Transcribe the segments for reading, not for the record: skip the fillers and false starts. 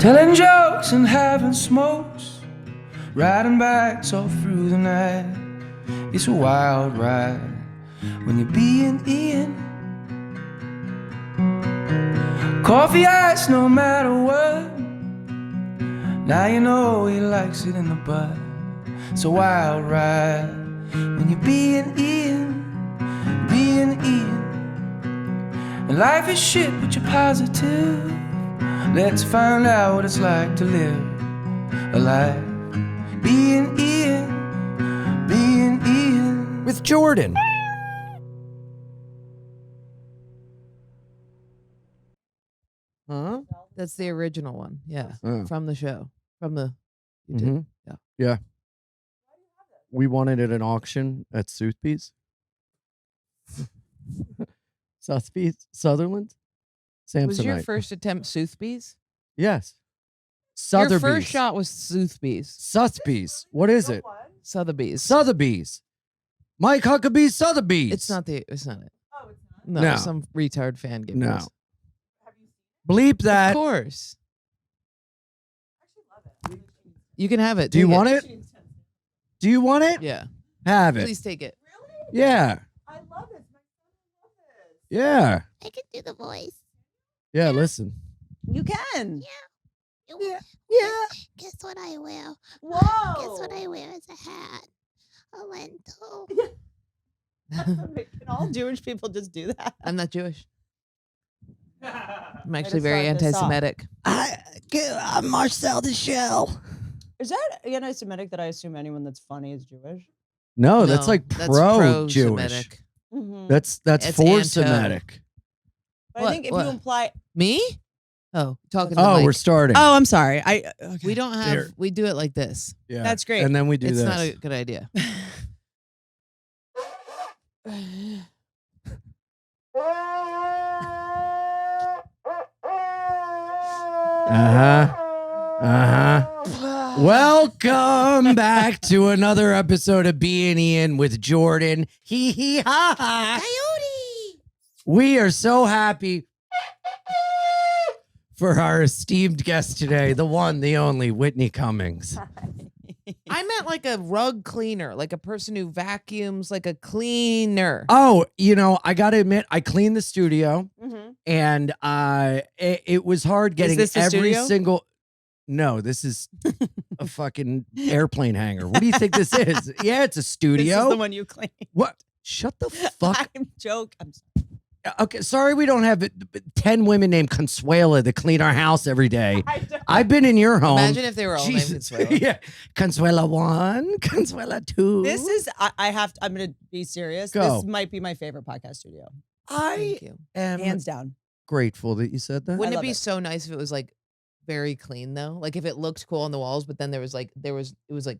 Telling jokes and having smokes, riding bikes all through the night. It's a wild ride when you're being Ian. Coffee ice no matter what. Now you know he likes it in the butt. It's a wild ride when you're being Ian, being Ian. And life is shit but you're positive. Let's find out what it's like to live a life being Ian, being Ian. With Jordan. Huh? That's the original one. Yeah. Oh. From the show. From the you did. Yeah. Yeah. We won it at an auction at Sotheby's. Sutherland? Samsonite. Was your first attempt Sotheby's? Yes. Sotheby's. Your first shot was Sotheby's. Sotheby's. What is it? Sotheby's. Sotheby's. Mike Huckabee's Sotheby's. It's not it. Oh, it's not. No, No. some retard fan gave No. us. Bleep that. Of course. You can have it. Do you Take want it? Do you want it? Yeah. Have it. Please take it. Yeah. I love it. My son loves it. Yeah. I can do the voice. Yeah, listen. You can. Yeah. Guess what I wear? Whoa. Guess what I wear as a hat? A lentil. Can all Jewish people just do that? I'm not Jewish. I'm I actually just very thought this off. anti-Semitic. I'm Marcel the Shell. Is that anti-Semitic that I assume anyone that's funny is Jewish? No, that's like that's pro-Jewish. pro-Semitic. Mm-hmm. That's It's for anto. Semitic. But What? I think if What? you imply, Me? Oh, talking to Oh, Mike. we're starting. oh, I'm sorry. Okay. We don't have. There. We do it like this. Yeah. That's great. And then we do It's this. not a good idea. Welcome back to another episode of Bein Ian with Jordan. Hee hee ha ha. Coyote. We are so happy for our esteemed guest today, the one, the only, Whitney Cummings. I meant like a rug cleaner, like a person who vacuums, like a cleaner. Oh, you know, I got to admit, I cleaned the studio Mhm. and it was hard getting this the every studio? single. No, this is a fucking airplane hangar. What do you think this is? Yeah, it's a This studio. is the one you claim. What? Shut the fuck. I'm joke. I'm Okay, sorry we don't have 10 women named Consuela to clean our house every day. I don't. I've been in your home. Imagine if they were all named Jesus. Consuela. Yeah. Consuela 1, Consuela 2. This is. I have. I'm gonna be serious. Go. This might be my favorite podcast studio, I Thank you. am hands down. grateful that you said that. Wouldn't it love be it. so nice if it was like very clean though? Like if it looked cool on the walls, but then it was like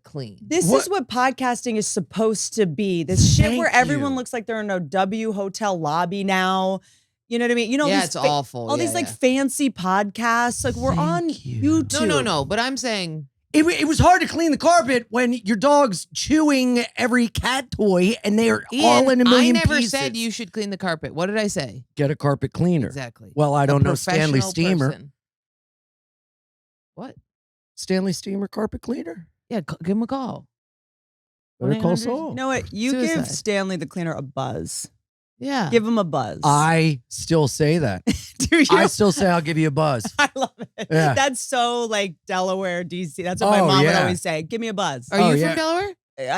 clean. This What- is what podcasting is supposed to be. This shit Thank where everyone you. looks like they're in a W hotel lobby now. You know what I mean? You know, yeah, these it's awful. all Yeah, these like yeah. fancy podcasts. Like we're on Thank you. YouTube. No. But I'm saying It was hard to clean the carpet when your dog's chewing every cat toy and they're all in a million I never pieces. said you should clean the carpet. What did I say? Get a carpet cleaner. Exactly. Well, I A don't know Stanley professional Steamer. person. What? Stanley Steamer carpet cleaner? Yeah, give him a call. Better call 1-800 Saul. You know what? You give Suicide. Stanley the cleaner a buzz. Yeah. Give him a buzz. I still say that. Do you? I still say I'll give you a buzz. I love it. Yeah. That's so like Delaware, DC. That's what my Oh, mom would yeah. always say. Give me a buzz. Are Oh, you yeah. from Delaware?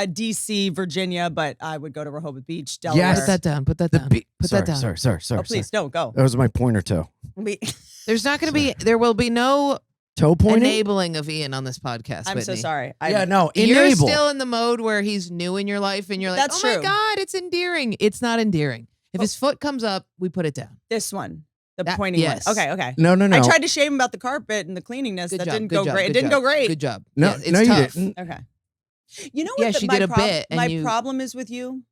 DC, Virginia, but I would go to Rehoboth Beach, Delaware. Yes. Put that down. Put that The down. be- Put sorry, that down. Sorry. Oh, please don't go. That was my pointer toe. There's not going to be. There will be no Toe pointing? enabling of Ian on this podcast. I'm so Whitney. sorry. Yeah, no, You're enable. still in the mode where he's new in your life, and you're like, That's "Oh my true. god, it's endearing." It's not endearing. If his foot comes up, we put it down. This one, the That- pointing yes. one. Okay. No. I tried to shame him about the carpet and the cleaningness. Good that job. didn't good go job, great. It good didn't job, go great. Good job. No, Yes, it's no, you tough. didn't. Okay. You know Yeah, what? she my did a bit, and my you- problem is with you.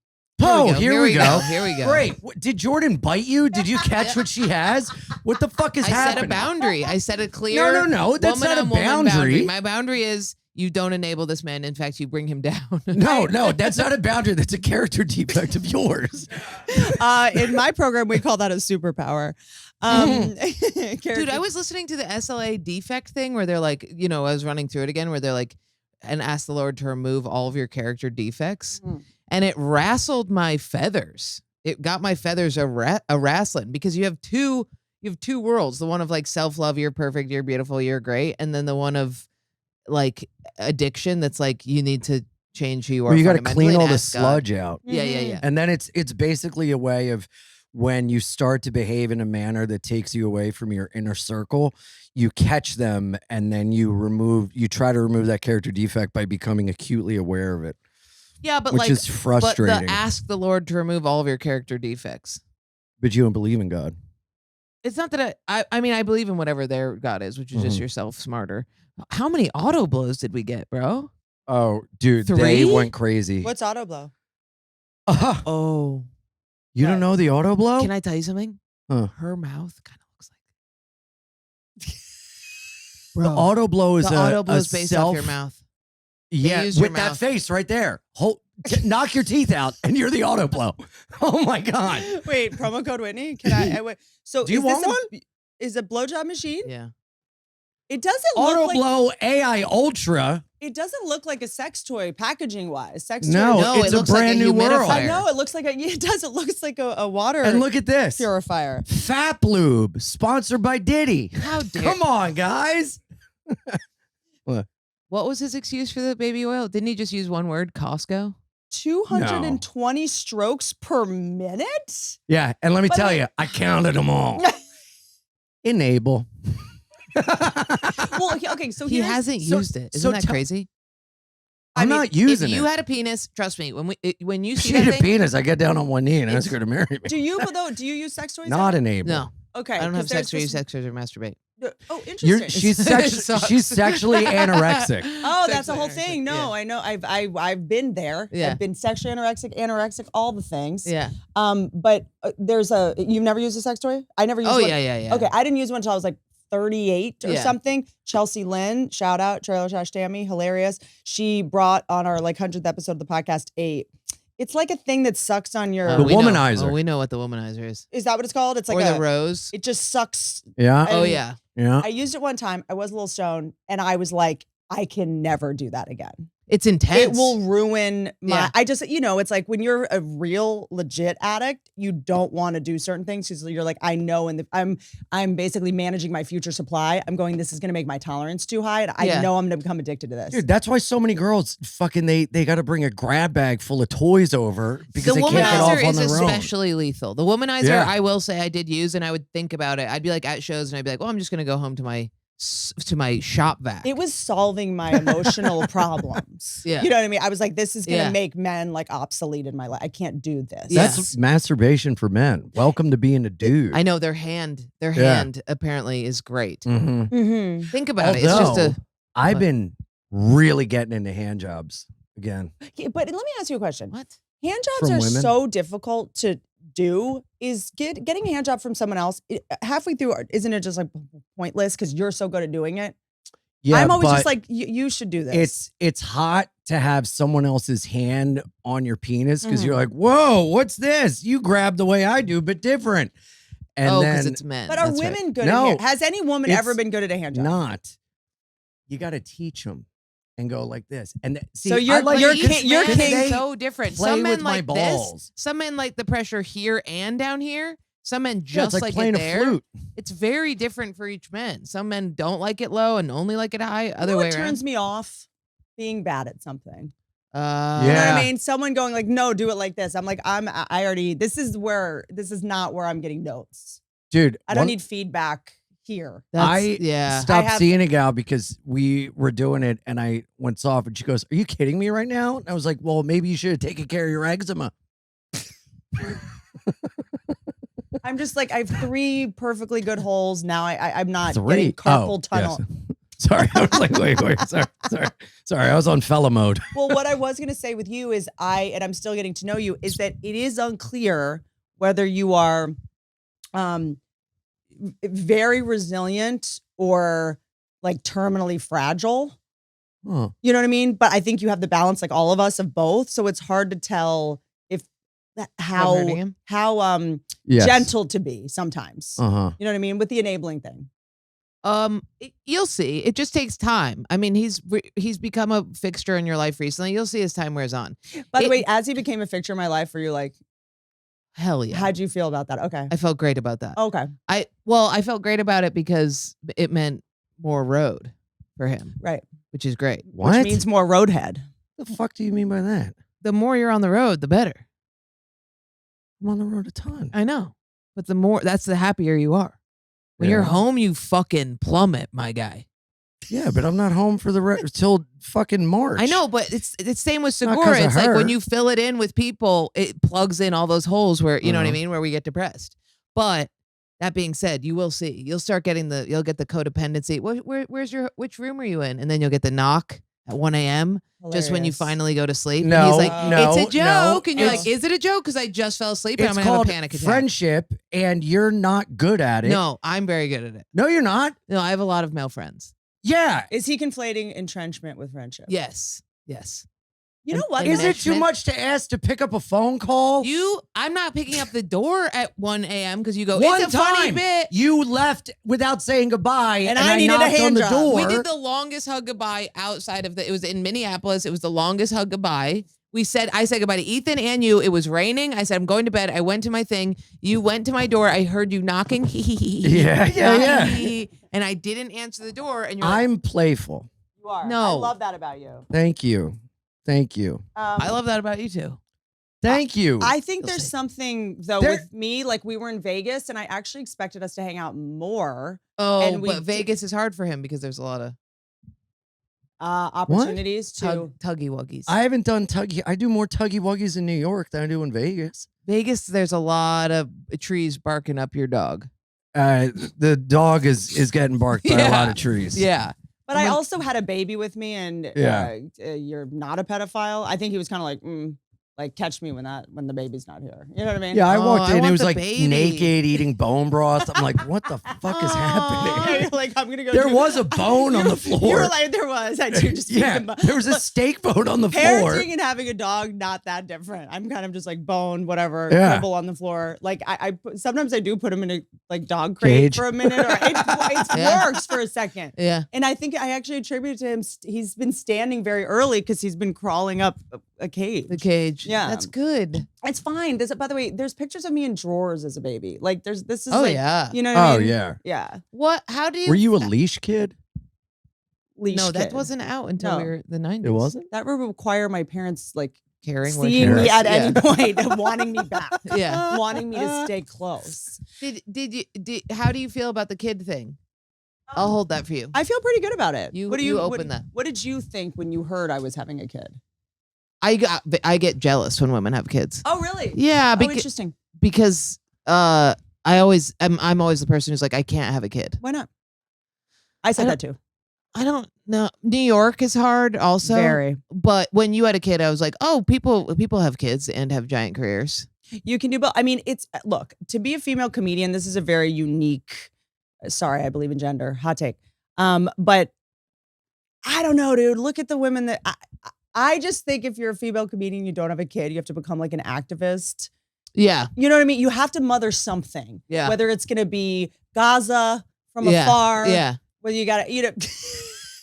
Oh, here we go. Here we go. Great. Did Jordan bite you? Did you catch what she has? What the fuck is I set happening? a boundary. I set a clear. No. That's woman not a on woman boundary. My boundary is You don't enable this man. In fact, you bring him down. No, that's not a boundary. That's a character defect of yours. In my program, we call that a superpower. Dude, I was listening to the SLA defect thing where they're like, I was running through it again where they're like, and ask the Lord to remove all of your character defects. And it rassled my feathers. It got my feathers a wrestling because you have two worlds. The one of like self-love, you're perfect, you're beautiful, you're great. And then the one of like addiction that's like, you need to change who you are. Well, you got to fundamentally clean and all the ask God. sludge out. Yeah. And then it's basically a way of when you start to behave in a manner that takes you away from your inner circle, you catch them and then you try to remove that character defect by becoming acutely aware of it. Yeah, but which is frustrating. But ask the Lord to remove all of your character defects. But you don't believe in God. It's not that I mean, I believe in whatever their God is, which is just yourself smarter. How many auto blows did we get, bro? Oh, dude, 3? they went crazy. What's auto blow? Oh. You don't know the auto blow? Can I tell you something? Her mouth kind of looks like the auto blow is the auto blow is based off self. your mouth. Yeah, use your with that mouth. face right there. Knock your teeth out, and you're the auto blow. Oh my god! Wait, promo code Whitney. Can I wait? So do you want one? Is a blowjob machine? Yeah. It doesn't Auto look like blow AI Ultra. it doesn't look like a sex toy packaging wise. Sex No, toy. No, it's it a looks like brand a new world. humidifier. I know it looks like it does. It looks like a water And look at this. purifier. Fap Lube, sponsored by Diddy. How dare Come on, guys. What was his excuse for the baby oil? Didn't he just use one word? Costco? 220 strokes per minute? Yeah, and let me But tell like- you, I counted them all. Enable. Well, okay, so He here's- hasn't so- used it. so Isn't that tell- crazy? I'm mean, not using If you it. had a penis, trust me, when you see She that had a thing, penis. I get down on one knee and ask her to marry me. Do you use sex toys? Not enable. no, Okay. I don't have 'cause sex or there's use this- sex toys or masturbate. Oh, interesting. She's It sucks. she's sexually anorexic. Oh, that's the Sexually whole anorexic, thing. No, yeah. I know. I've been there. Yeah. I've been sexually anorexic, all the things. Yeah. But you've never used a sex toy? I never used Oh, one. yeah. Okay, I didn't use one until I was like 38 or Yeah. something. Chelsea Lynn, shout out, Trailer Trash Tammy, hilarious. She brought on our like 100th episode of the podcast it's like a thing that sucks on your. The we know. womanizer. Oh, we know what the womanizer is. Is that what it's called? It's like Or the rose. it just sucks. Yeah. Oh, and- yeah. Yeah. I used it one time. I was a little stoned and I was like, I can never do that again. It's intense. It will ruin my. Yeah. I just, it's like when you're a real legit addict, you don't want to do certain things because you're like, I know, and I'm basically managing my future supply. I'm going. This is going to make my tolerance too high, and I Yeah. know I'm going to become addicted to this. Dude, that's why so many girls fucking they got to bring a grab bag full of toys over because The they can't get off womanizer on is their own. especially lethal. The womanizer, Yeah. I will say I did use, and I would think about it. I'd be like at shows, and I'd be like, well, I'm just going to go home to my shop vac. It was solving my emotional problems. Yeah. You know what I mean? I was like, this is going to Yeah. make men like obsolete in my life. I can't do this. Yeah. That's masturbation for men. Welcome to being a dude. I know their hand apparently is great. Mm-hmm. Mm-hmm. Think about it. It's just Although, a I've what? been really getting into hand jobs again. But let me ask you a question. what? Hand jobs From are women? so difficult to do. Is getting a hand job from someone else halfway through? Isn't it just like pointless because you're so good at doing it? Yeah, I'm always but just like, you should do this. it's hot to have someone else's hand on your penis because Mhm. you're like, whoa, what's this? You grab the way I do, but different. And Oh, then because it's men. But are That's right. women good No, at hand? Has any woman it's ever been good at a hand job? not. You got to teach them and go like this. And see, So I you're- like you're because- king- you're because king- they so different. play Some men with my like balls. this. Some men like the pressure here and down here. Some men Yeah, just it's like it playing there. a flute. It's very different for each man. Some men don't like it low and only like it high. You know Other what way turns around. me off? Being bad at something. Yeah. You know what Yeah. I mean? Someone going like, no, do it like this. I'm like, this is not where I'm getting notes. Dude, I don't need feedback here. Yeah. stopped I have- seeing a gal because we were doing it and I went soft and she goes, are you kidding me right now? And I was like, well, maybe you should have taken care of your eczema. I'm just like, I have 3 perfectly good holes. Now I'm not 3? getting carpal Oh, tunnel. yes. Sorry. I was like, wait, sorry. I was on fella mode. Well, what I was going to say with you is and I'm still getting to know you, is that it is unclear whether you are very resilient or like terminally fragile. Huh. You know what I mean? But I think you have the balance, like all of us, of both. So it's hard to tell if hurting him? how Yes. gentle to be sometimes. Uh-huh. You know what I mean? With the enabling thing. You'll see. It just takes time. I mean, he's become a fixture in your life recently. You'll see as time wears on. By the way, as he became a fixture in my life, were you like, hell yeah. how'd you feel about that? Okay. I felt great about that. Okay. I felt great about it because it meant more road for him, Right. which is great. What? Which means more roadhead. The fuck do you mean by that? The more you're on the road, the better. I'm on the road a ton. I know. But that's the happier you are. When you're Yeah. home, you fucking plummet, my guy. Yeah, but I'm not home for till fucking March. I know, but it's same with Not 'cause Segura. of It's like when her. you fill it in with people, it plugs in all those holes where, you know what I Uh-huh. mean, where we get depressed. But that being said, you will see. You'll start getting you'll get the codependency. Which room are you in? And then you'll get the knock at 1 a.m. just when you Hilarious. finally go to sleep. No, and he's like, no, it's a joke. no, and you're it's- like, is it a joke? Because I just fell asleep and It's I'm going to have called a panic attack. friendship, and you're not good at it. No, I'm very good at it. No, you're not. No, I have a lot of male friends. Yeah. Is he conflating entrenchment with friendship? Yes. Yes. You know what? And Is it too Enmeshment? much to ask to pick up a phone call? I'm not picking up the door at 1 a.m. because you go, One it's a funny time, bit. you left without saying goodbye, And and I I needed a knocked on hand the job. door. We did the longest hug goodbye outside of it was in Minneapolis. It was the longest hug goodbye. I said goodbye to Ethan and you. It was raining. I said, I'm going to bed. I went to my thing. You went to my door. I heard you knocking. Yeah. And I didn't answer the door. And you're like, I'm playful. You are. No. I love that about you. Thank you. Thank you. I love that about you too. Thank you. I think You'll there's see. something though There- with me, like we were in Vegas and I actually expected us to hang out more Oh, And we but Vegas is hard for him because there's a lot of opportunities to. tuggy wuggies. I haven't done tuggy. I do more tuggy wuggies in New York than I do in Vegas. Vegas, there's a lot of trees barking up your dog. The dog is getting barked by a lot Yeah. of trees. Yeah. But I also had a baby with me, and Yeah. you're not a pedophile. I think he was kind of like catch me when the baby's not here. You know what I mean? Yeah, I Oh, walked I in. He want was the like baby. naked, eating bone broth. I'm like, what the fuck is Aw. happening? You're like, I'm gonna go. There do- was a bone on the You floor. were like, there was. I do just Yeah, think about- there was a Look, steak bone on the floor. Parenting and having a dog, not that different. I'm kind of just like bone, whatever, Yeah. nibble on the floor. Like sometimes I do put him in a like dog crate Cage. for a minute, or it Yeah. works for a second. Yeah. And I think I actually attribute it to him. He's been standing very early because he's been crawling up a cage. The cage. Yeah. That's good. It's fine. By the way, there's pictures of me in drawers as a baby. Like this is Oh, like, yeah. you know what I Oh mean? yeah. Yeah. What? How do you? Were you a leash kid? Leash No, that kid. wasn't out until No. we were the 90s. It wasn't. That would require my parents like Caring. what seeing me cares. at Yeah. any point and wanting me back. Yeah. Wanting me to stay close. How do you feel about the kid thing? I'll hold that for you. I feel pretty good about it. You- what do you what- open that. What did you think when you heard I was having a kid? I get jealous when women have kids. Oh, really? Yeah, Oh, interesting. because I'm always the person who's like, I can't have a kid. Why not? I said I that too. I don't know. New York is hard also. Very. But when you had a kid, I was like, oh, people have kids and have giant careers. You can do both. I mean, look, to be a female comedian, this is a very unique. Sorry, I believe in gender. Hot take. But I don't know, dude. Look at the women that I just think if you're a female comedian, you don't have a kid, you have to become like an activist. Yeah. You know what I mean? You have to mother something. Yeah. Whether it's gonna be Gaza from Yeah. afar. Yeah. Whether you gotta eat it.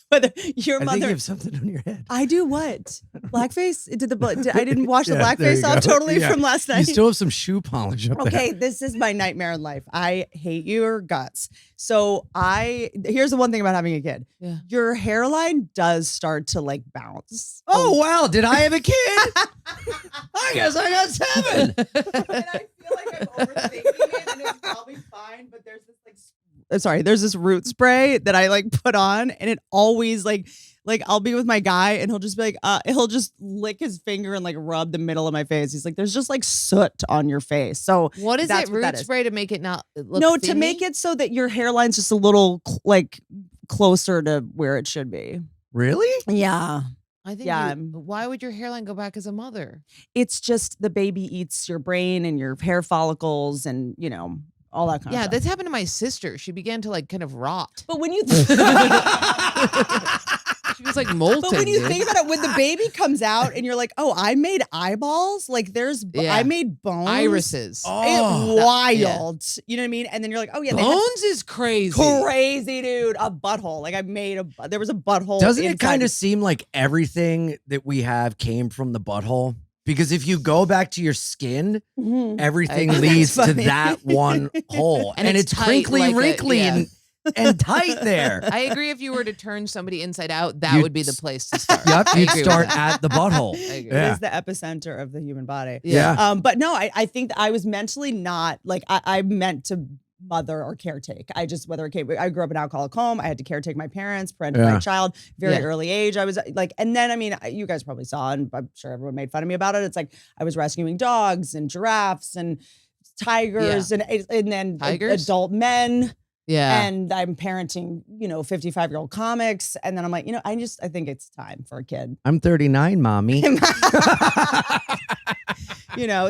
Whether your I think you mother. have something on your head. I do what? Blackface? I didn't wash the Yeah, there blackface you off go. totally Yeah. from last night. You still have some shoe polish up there. Okay, this is my nightmare in life. I hate your guts. So here's the one thing about having a kid. Yeah. Your hairline does start to like bounce. Oh wow! Did I have a kid? I guess I got 7. And I feel like I'm overthinking it, and it's probably fine. But there's this root spray that I like put on, and it always like I'll be with my guy, and he'll just be like, he'll just lick his finger and like rub the middle of my face. He's like, there's just like soot on your face. So What is that's it? what that Root is. spray to make it not look No, to thinny? make it so that your hairline's just a little like closer to where it should be. Really? Yeah. I think. Yeah. Why would your hairline go back as a mother? It's just the baby eats your brain and your hair follicles and, all that kind of Yeah, stuff. that's happened to my sister. She began to like kind of rot. But when you She was like molten. But when you dude. think about it, when the baby comes out and you're like, oh, I made eyeballs. Like I made bones. irises. It's wild. You know what I mean? And then you're like, oh yeah, Bones is crazy. crazy, dude. A butthole. Like there was a butthole. Doesn't it inside kind of seem like everything that we have came from the butthole? Because if you go back to your skin, everything That's leads to funny. that one hole. And it's tight crinkly, like wrinkly, and tight there. I agree. If you were to turn somebody inside out, that You'd would be the place to start. Yep, I you'd agree with start that. at the butthole. I agree. It Yeah. is the epicenter of the human body. Yeah. But no, I think that I was mentally not like I meant to mother or caretake. I grew up in an alcoholic home. I had to caretake my parents, parent my child, very early age. I was like, and then, I mean, you guys probably saw, and I'm sure everyone made fun of me about it. It's like, I was rescuing dogs and giraffes and tigers and then Tigers? adult men. Yeah. And I'm parenting, 55-year-old comics. And then I'm like, I think it's time for a kid. I'm 39, mommy.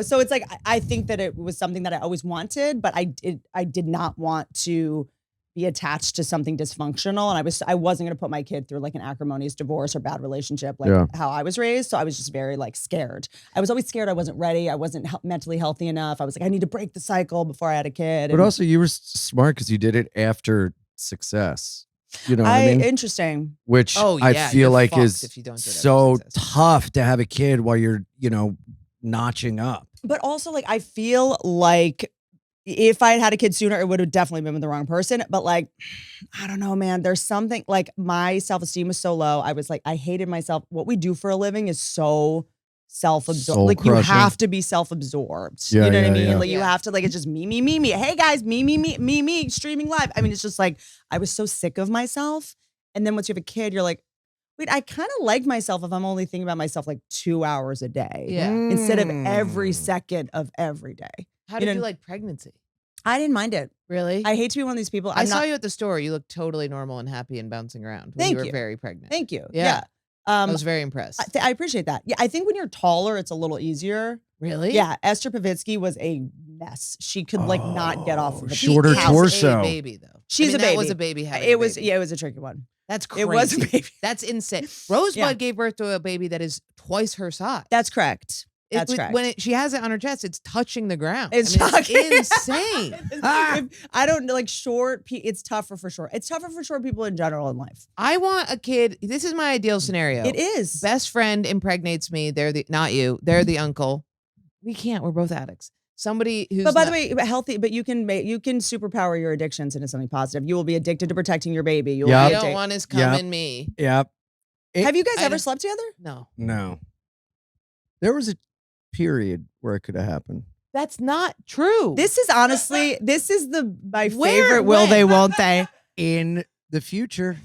So it's like, I think that it was something that I always wanted, but I did not want to be attached to something dysfunctional. And I wasn't going to put my kid through like an acrimonious divorce or bad relationship, like how I was raised. So I was just very like scared. I was always scared I wasn't ready. I wasn't mentally healthy enough. I was like, I need to break the cycle before I had a kid. But also you were smart because you did it after success. You know what I mean? Interesting. Which I feel you're like fucked is if you don't do it after so success. tough to have a kid while you're, notching up. But also, like, I feel like if I had had a kid sooner, it would have definitely been with the wrong person. But like, I don't know, man. There's something like my self-esteem was so low. I was like, I hated myself. What we do for a living is so self-absorbed. Soul Like you crushing. have to be self-absorbed. Yeah, you know what I yeah, mean? yeah. Like you have to like, it's just me. Hey guys, me, streaming live. I mean, it's just like, I was so sick of myself. And then once you have a kid, you're like, wait, I kind of like myself if I'm only thinking about myself like 2 hours a day. Yeah. Instead of every second of every day. How did you know- like pregnancy? I didn't mind it. Really? I hate to be one of these people. I saw you at the store. You looked totally normal and happy and bouncing around when Thank you were you. very pregnant. Thank you. Yeah. Yeah. I was very impressed. I appreciate that. Yeah, I think when you're taller, it's a little easier. Really? Yeah, Esther Pavitsky was a mess. She could like not get off of a shorter She is torso. a baby though. She's a That baby. was a baby. Having It a was baby. yeah, it was a tricky one. That's crazy. It was a baby. That's insane. Rosebud Yeah. gave birth to a baby that is twice her size. That's correct. That's correct. When she has it on her chest, it's touching the ground. It's I mean, shocking. it's insane. I don't like short. It's tougher for short. It's tougher for short people in general in life. I want a kid. This is my ideal scenario. It is. Best friend impregnates me. They're the not you. They're the uncle. We can't. We're both addicts. Somebody who's. But by not- the way, healthy. But you can superpower your addictions into something positive. You will be addicted to protecting your baby. You will Yep. I be don't addicted. want his cum Yep. in me. Yep. Have you guys I ever don't- slept together? No, No. There was a period where it could have happened. that's not true. This is honestly, this is my Where? favorite. Will When? they? Won't they? In the future.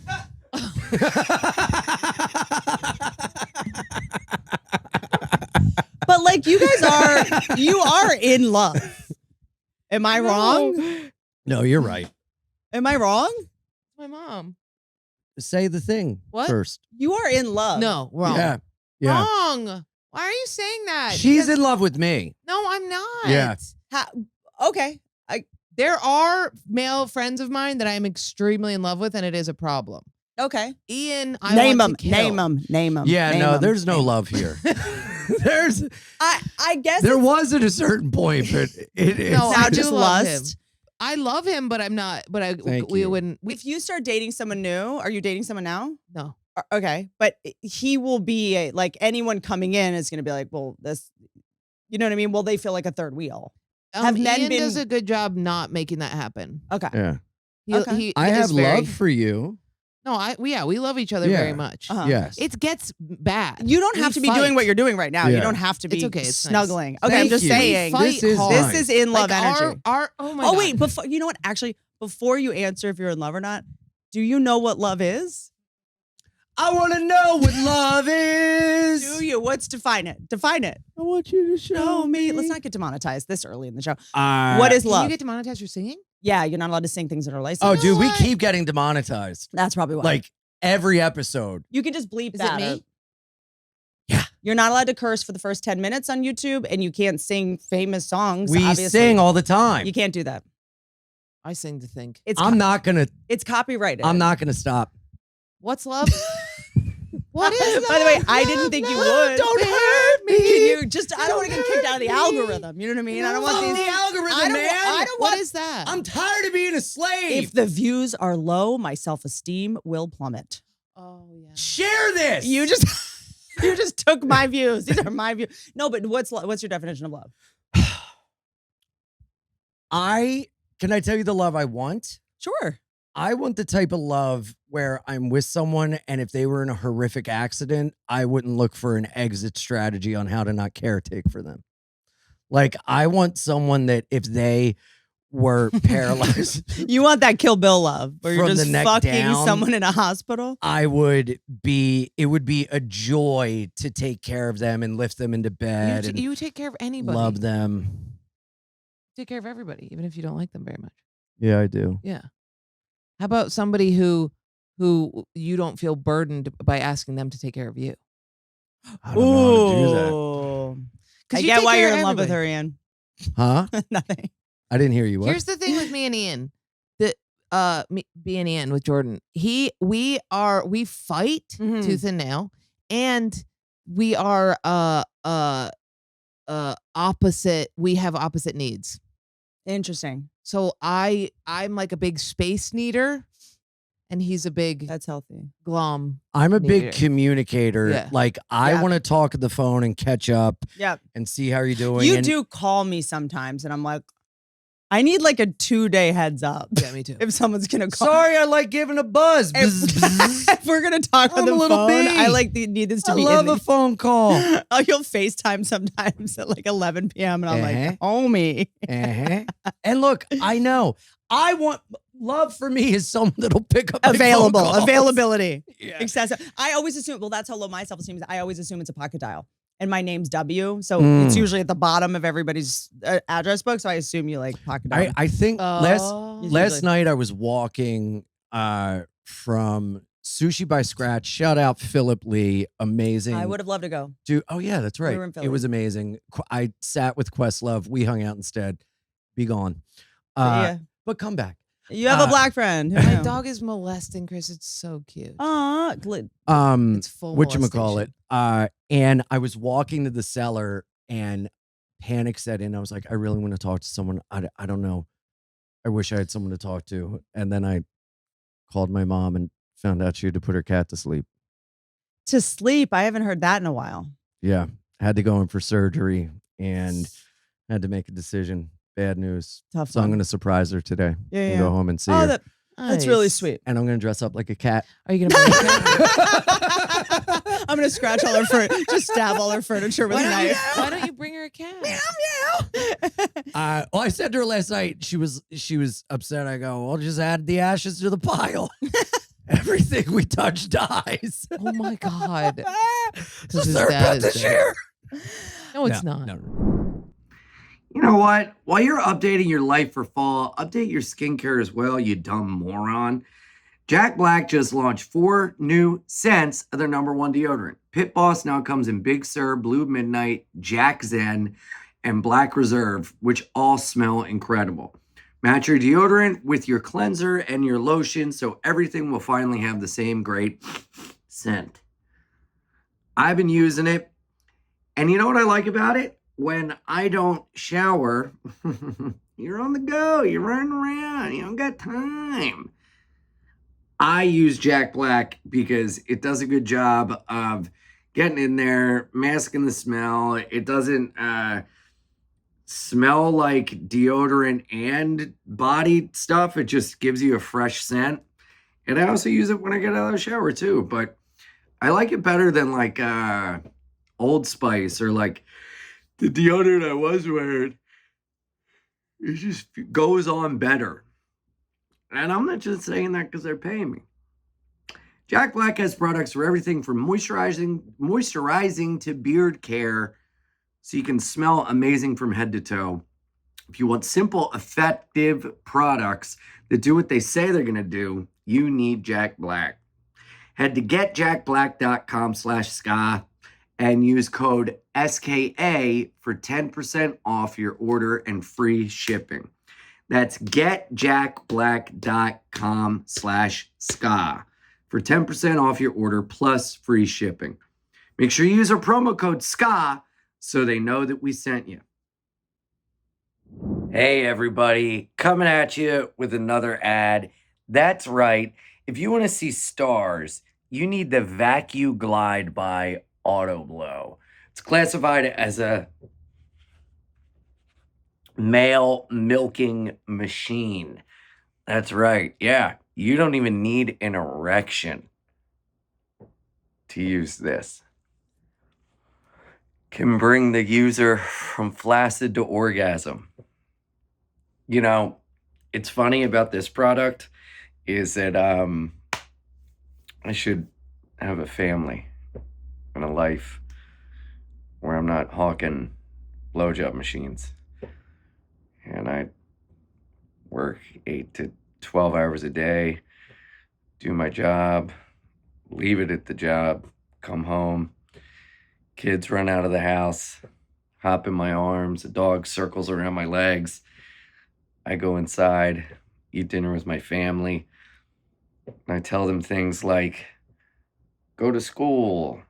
But like you are in love. Am I wrong? No, you're right. Am I wrong? my mom. Say the thing What? first. You are in love. No, wrong. Yeah. Yeah. Wrong. Why are you saying that? She's Because- in love with me. No, I'm not. Yeah. Okay. There are male friends of mine that I'm extremely in love with, and it is a problem. Okay. Ian, I Name want them. to kill. Name them. Yeah, no, there's no love here. I guess There it's was at a certain point, but it's No, now I do just love lust. him. I love him, but I'm not. But Thank we you. wouldn't. If you start dating someone new, are you dating someone now? No. Okay, but he will be like anyone coming in is going to be like, well, this, you know what I mean? Well, they feel like a third wheel. Have men Ian been- does a good job not making that happen. Okay. Yeah. He I is have very- love for you. No, we love each other Yeah. very much. Uh-huh. Yes. It gets bad. You don't We have to be fight. doing what you're doing right now. You Yeah. don't have to be It's okay, it's nice. snuggling. Okay, I'm Thank just you. saying. We fight This is hard. This nice. is in love Like energy. oh my Oh God. wait, before you know what? Actually, before you answer if you're in love or not, do you know what love is? I want to know what love is. Do you? What's define it? Define it. I want you to show me. Let's not get demonetized this early in the show. Uh, What is Can love? you get demonetized for singing? Yeah, you're not allowed to sing things that are licensed. Oh, dude, we what? keep getting demonetized. That's probably why. Like every episode. you can just bleep Is that. it me? or- You're not allowed to curse for the first 10 minutes on YouTube, and you can't sing famous songs. We obviously. sing all the time. You can't do that. I sing to think. It's I'm not gonna. it's copyrighted. I'm not gonna stop. What's love? What is By the way, love? I didn't think you would. Don't hurt me. Can you just? I don't want to get kicked out of the algorithm. You know what I mean? I don't want Fuck these. the algorithm, I don't, man. I don't What want. is that? I'm tired of being a slave. If the views are low, my self-esteem will plummet. Oh yeah. Share this. You just you just took my views. These are my views. No, but what's your definition of love? Can I tell you the love I want? Sure. I want the type of love where I'm with someone, and if they were in a horrific accident, I wouldn't look for an exit strategy on how to not caretake for them. Like, I want someone that if they were paralyzed, You want that Kill Bill love where you're From just the neck fucking down. someone in a hospital? it would be a joy to take care of them and lift them into bed and You take care of anybody. love them. Take care of everybody, even if you don't like them very much. Yeah, I do. Yeah. How about somebody who you don't feel burdened by asking them to take care of you? I don't know how to do that. Ooh. 'Cause I you get take why care you're of in love with everybody. her, Ian. Huh? Nothing. I didn't hear you. What? Here's the thing with me and Ian. Me and Ian with Jordan. We fight Mhm. tooth and nail, and we are opposite. We have opposite needs. Interesting. So I'm like a big space needer, and he's a big That's healthy. glom. I'm a big needer. communicator. Yeah. Like, I Yeah. want to talk on the phone and catch up Yeah. and see how you're doing. You and do call me sometimes, and I'm like, I need like a 2-day heads up. Yeah, me too. If someone's gonna call. Sorry, I like giving a buzz. If, Bzz, bzz. if we're gonna talk on I'm the a little phone, bee. I like need this to I be. love in a phone call. Oh, you'll FaceTime sometimes at like 11 p.m. and I'm Uh-huh. like, homie. Uh-huh. And look, I know. I want love for me is someone that'll pick up my phone Available. calls. Availability. Yeah. Excessive. I always assume, well, that's how low my self-esteem is. I always assume it's a pocket dial. And my name's W. So it's usually at the bottom of everybody's address book. So I assume you like pocket dial. I think Oh. last Usually. night I was walking from Sushi by Scratch. Shout out Philip Lee. Amazing. I would have loved to go. Dude, oh yeah, that's right. were in It Philly. was amazing. I sat with Questlove. We hung out instead. Be gone. Yeah. But come back. You have a black friend. Who My knew? dog is molesting Chris. It's so cute. Aw, It's full Whatchamacallit. And I was walking to the cellar and panic set in. I was like, I really want to talk to someone. I don't know. I wish I had someone to talk to. And then I called my mom and found out she had to put her cat to sleep. to sleep. I haven't heard that in a while. Yeah. Had to go in for surgery and had to make a decision. Bad news. Tough So I'm one. going to surprise her today Yeah, and yeah. go home and see Oh, her. that's really Nice. sweet. And I'm going to dress up like a cat. Are you gonna? Bring her I'm gonna scratch all her furniture, just stab all her furniture with a knife. Why don't you bring her a cat? Well, I said to her last night, she was upset. I go, well, just add the ashes to the pile. Everything we touch dies. Oh my god. It's the his third dad bet is this dead. year. No, it's not. You know what? While you're updating your life for fall, update your skincare as well, you dumb moron. Jack Black just launched 4 new scents of their #1 deodorant. Pit Boss now comes in Big Sur, Blue Midnight, Jack Zen, and Black Reserve, which all smell incredible. Match your deodorant with your cleanser and your lotion so everything will finally have the same great scent. I've been using it, and you know what I like about it? When I don't shower, you're on the go, you're running around, you don't got time. I use Jack Black because it does a good job of getting in there, masking the smell. It doesn't smell like deodorant and body stuff. It just gives you a fresh scent. And I also use it when I get out of the shower too. But I like it better than like Old Spice or like the deodorant I was wearing. It just goes on better. And I'm not just saying that because they're paying me. Jack Black has products for everything from moisturizing to beard care, so you can smell amazing from head to toe. If you want simple, effective products that do what they say they're going to do, you need Jack Black. Head to getjackblack.com/ska and use code SKA for 10% off your order and free shipping. That's getjackblack.com/ska for 10% off your order plus free shipping. Make sure you use our promo code SKA so they know that we sent you. Hey, everybody, coming at you with another ad. That's right. If you want to see stars, you need the Vacuum Glide by Autoblow. It's classified as a male milking machine. That's right. Yeah, you don't even need an erection to use this. Can bring the user from flaccid to orgasm. You know, it's funny about this product is that I should have a family and a life where I'm not hawking blowjob machines. And I work 8 to 12 hours a day, do my job, leave it at the job, come home, kids run out of the house, hop in my arms, a dog circles around my legs. I go inside, eat dinner with my family, and I tell them things like, go to school,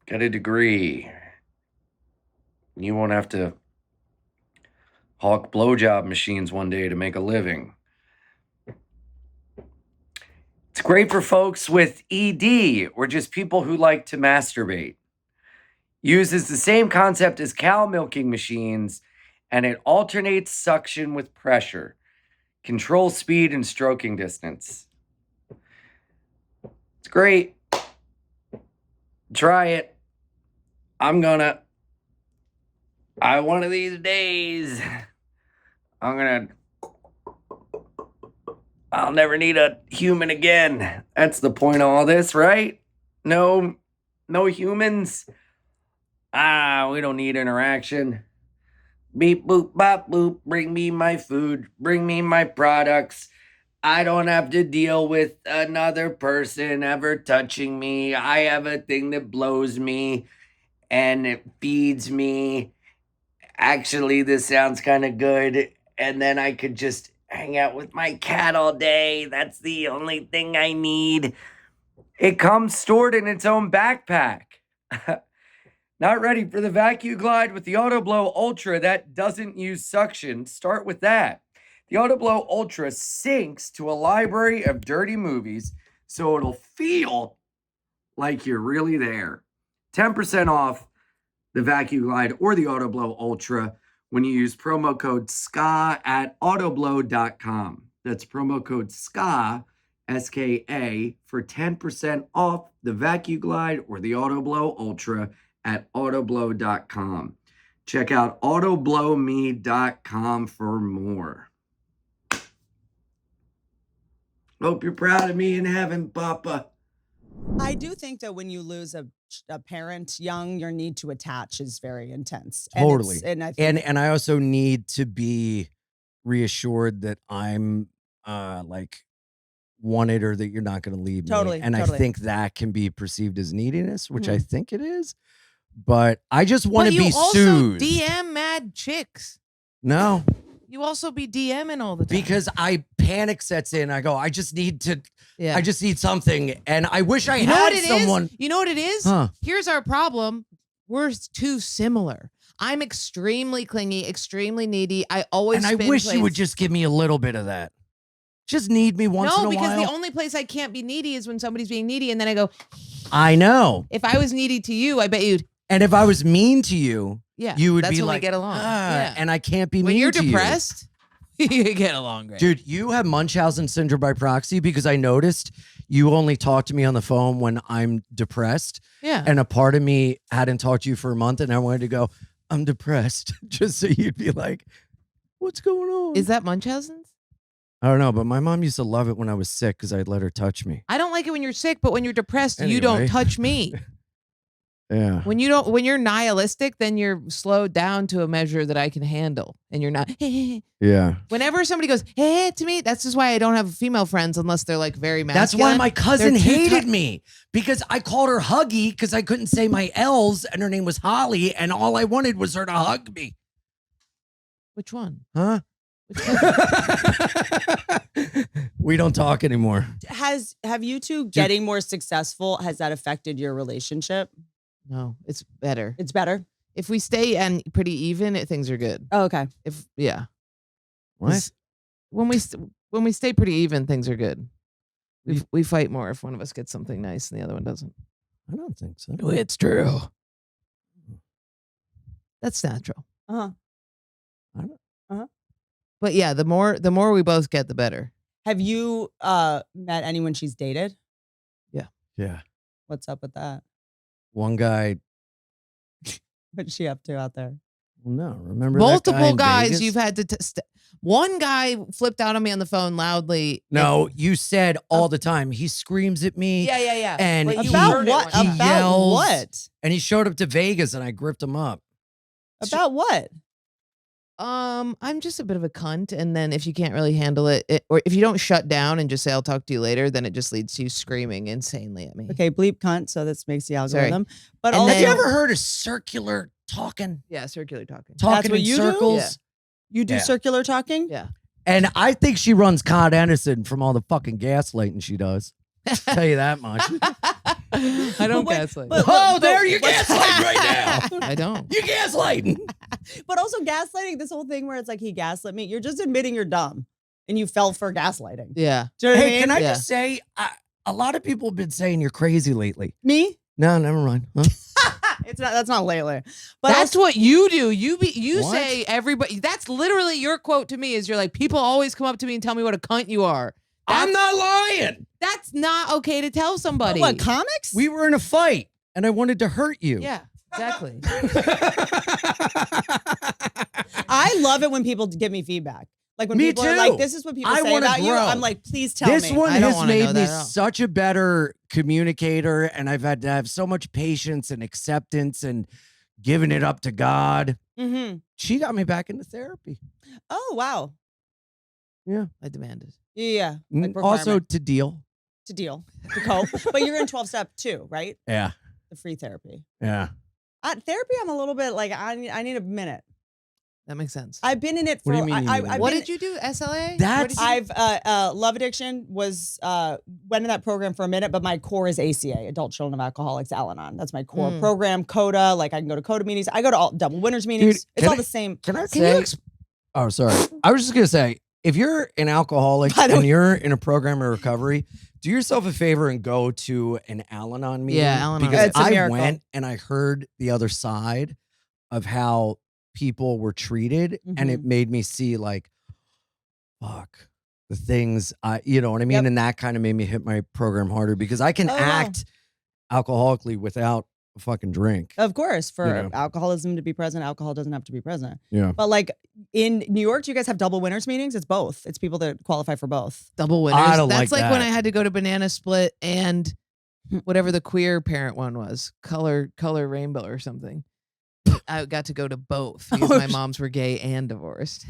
get a degree. You won't have to hawk blowjob machines one day to make a living. It's great for folks with ED or just people who like to masturbate. Uses the same concept as cow milking machines, and it alternates suction with pressure, controls speed and stroking distance. It's great. Try it. One of these days, I'll never need a human again. That's the point of all this, right? No humans. We don't need interaction. Beep, boop, bop, boop. Bring me my food. Bring me my products. I don't have to deal with another person ever touching me. I have a thing that blows me and it feeds me. Actually, this sounds kind of good. And then I could just hang out with my cat all day. That's the only thing I need. It comes stored in its own backpack. Not ready for the Vacuum Glide with the Autoblow Ultra that doesn't use suction? Start with that. The Autoblow Ultra syncs to a library of dirty movies so it'll feel like you're really there. 10% off the Vacuum Glide or the Autoblow Ultra when you use promo code SKA at autoblow.com. That's promo code SKA, S-K-A, for 10% off the Vacuum Glide or the Autoblow Ultra at autoblow.com. Check out autoblowme.com for more. Hope you're proud of me in heaven, Papa. I do think that when you lose a parent young, your need to attach is very intense. Totally. And I think And I also need to be reassured that I'm like wanted or that you're not going to leave Totally, me. And totally. I think that can be perceived as neediness, which I think it is. But I just want to be you also soothed. DM mad chicks. No, You also be DMing all the time. because panic sets in. I go, I just need something. And I wish I You know had what it someone. is? You know what it is? Huh. Here's our problem. We're too similar. I'm extremely clingy, extremely needy. I always And I spin wish you would plates. just give me a little bit of that. Just need me once in No, a because while. the only place I can't be needy is when somebody's being needy. And then I go, I know. if I was needy to you, I bet you'd, And if I was mean to you, yeah, you would that's be when like, we get along. Yeah. And I can't be When mean you're to you. depressed, you get along great. Dude, you have Munchausen syndrome by proxy because I noticed you only talk to me on the phone when I'm depressed. Yeah. And a part of me hadn't talked to you for a month and I wanted to go, I'm depressed. Just so you'd be like, what's going on? Is that Munchausen's? I don't know, but my mom used to love it when I was sick because I'd let her touch me. I don't like it when you're sick, but when you're depressed, you Anyway. don't touch me. Yeah. When you're nihilistic, then you're slowed down to a measure that I can handle. And you're not, Yeah. whenever somebody goes, hey, to me, that's just why I don't have female friends unless they're like very masculine. That's why my cousin They're too hated me because I called her Huggy because I couldn't say my L's and her name was Holly and all I wanted was her to hug me. Which one? Huh? Which one? We don't talk anymore. Have you two getting more successful, has that affected your relationship? No, it's better. It's better. If we stay and pretty even, things are good. Oh, okay. What? When we stay pretty even, things are good. We fight more if one of us gets something nice and the other one doesn't. I don't think so. It's true. That's natural. But yeah, the more we both get, the better. Have you met anyone she's dated? Yeah. What's up with that? One guy. What's she up to out there? No, remember that guy Multiple in guys Vegas? you've had to. One guy flipped out on me on the phone loudly. No, you said all the time. He screams at me. Yeah. And But you he- heard it what? when he he- About yells. what? And he showed up to Vegas and I gripped him up. About what? I'm just a bit of a cunt, and then if you can't really handle it, or if you don't shut down and just say I'll talk to you later, then it just leads to you screaming insanely at me. Okay, bleep cunt. So this makes the Sorry. algorithm. But And also, Have you ever heard of circular talking? Yeah, circular talking. Talking what in you do? circles? Yeah. you do Yeah. circular talking? Yeah. And I think she runs Con Edison from all the fucking gaslighting she does. Tell you that much. I don't But wait, gaslight. but- Oh, there you're gaslighting right now. I don't. You're gaslighting. But also gaslighting, this whole thing where it's like he gaslit me. You're just admitting you're dumb and you fell for gaslighting. Yeah. Do you know what I Hey, mean? can I Yeah. just say, a lot of people have been saying you're crazy lately. Me? No, never mind. Huh? It's not. That's not lately. But That's what you do. You What? say everybody. That's literally your quote to me. Is you're like, people always come up to me and tell me what a cunt you are. I'm not lying. That's not okay to tell somebody. what, comics? We were in a fight and I wanted to hurt you. Yeah, exactly. I love it when people give me feedback. Like when Me people are too. like, this is what people I say wanna about you. grow. I'm like, please tell This me. one I don't has wanna know made me that at all. such a better communicator, and I've had to have so much patience and acceptance and giving it up to God. Mm-hmm. She got me back into therapy. Oh, wow. I demanded. Yeah. Like Also requirement to deal. to deal, to cope. But you're in 12-step too, right? Yeah. The free therapy. Yeah. Therapy, I'm a little bit like, I need a minute. That makes sense. I've been in it for. What do you mean you need a minute? I've What been- did you do? SLA? That's- What did you do? I've love addiction was went in that program for a minute, but my core is ACA, Adult Children of Alcoholics, Al-Anon. That's my core Mm. program. Coda, like I can go to Coda meetings. I go to all double winners meetings. Dude, it's can all I- the same. Can I Can you say? Oh, sorry. I was just gonna say, if you're an alcoholic By the and way- you're in a program of recovery, do yourself a favor and go to an Al-Anon meeting. Yeah, Al-Anon. Because It's a I miracle. went and I heard the other side of how people were treated, and Mm-hmm. it made me see like, fuck, the things you know what I mean, Yep. and that kind of made me hit my program harder because I can Oh, wow. act alcoholically without a fucking drink. Of course, for You know. alcoholism to be present, alcohol doesn't have to be present. Yeah. But like in New York, do you guys have double winners meetings? It's both. It's people that qualify for both. Double winners. I don't That's like like when that. I had to go to Banana Split and whatever the queer parent one was, color rainbow or something. I got to go to both because Oh, my moms were gay and divorced.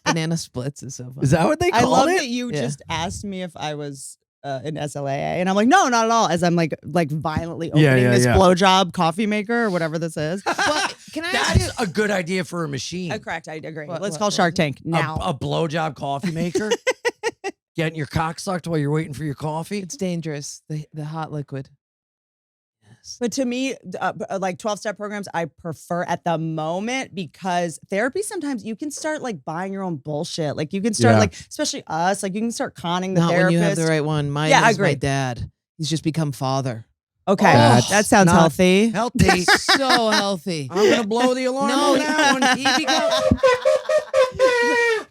Banana Splits is so fun. Is that what they I call love it? that you Yeah. just asked me if I was in SLAA, and I'm like, no, not at all. As I'm like violently opening Yeah, yeah, this yeah. blowjob coffee maker or whatever this is. But can I ask you? That's a good idea for a machine. Correct, I agree. What- Let's what- call what Shark was it? Tank now. A blowjob coffee maker. Getting your cock sucked while you're waiting for your coffee. It's dangerous. The hot liquid. Yes. But to me, like 12-step programs, I prefer at the moment because therapy, sometimes you can start like buying your own bullshit. Like you can start Yeah. like, especially us, like you can start conning the Not therapist. when you have the right one. Mine Yeah, I is my agree. dad. He's just become father. Okay, That's that sounds not healthy. Healthy. So healthy. I'm gonna blow the alarm No, on that one. he becomes.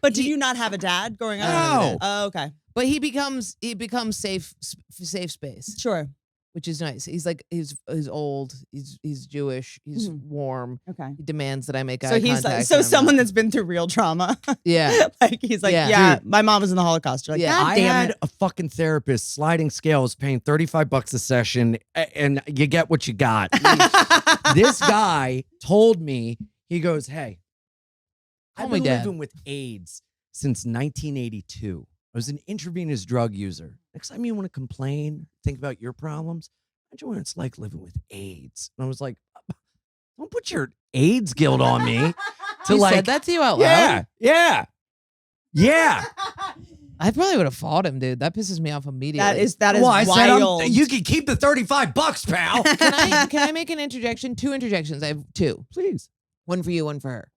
But did you not have a dad growing up? No. Oh, okay. But he becomes safe space, Sure. which is nice. He's like he's old. He's Jewish. He's Mhm. warm. Okay. He demands that I make So eye he's contact. like, so and I'm someone not. that's been through real trauma. Yeah. Like he's like, Yeah. yeah, Dude. my mom was in the Holocaust. You're like, Yeah. God I damn had it. a fucking therapist sliding scales paying $35 a session, and you get what you got. This guy told me, he goes, hey, Call I've me been Dad. living with AIDS since 1982. I was an intravenous drug user. Next time you want to complain, think about your problems, imagine what it's like living with AIDS. And I was like, don't put your AIDS guilt on me. To He like, said that to you out loud. yeah, yeah, yeah. I probably would have fought him, dude. That pisses me off immediately. That is Well, I said wild. you can keep the $35, pal. Can I make an interjection? 2 interjections. I have 2. Please. One for you, one for her.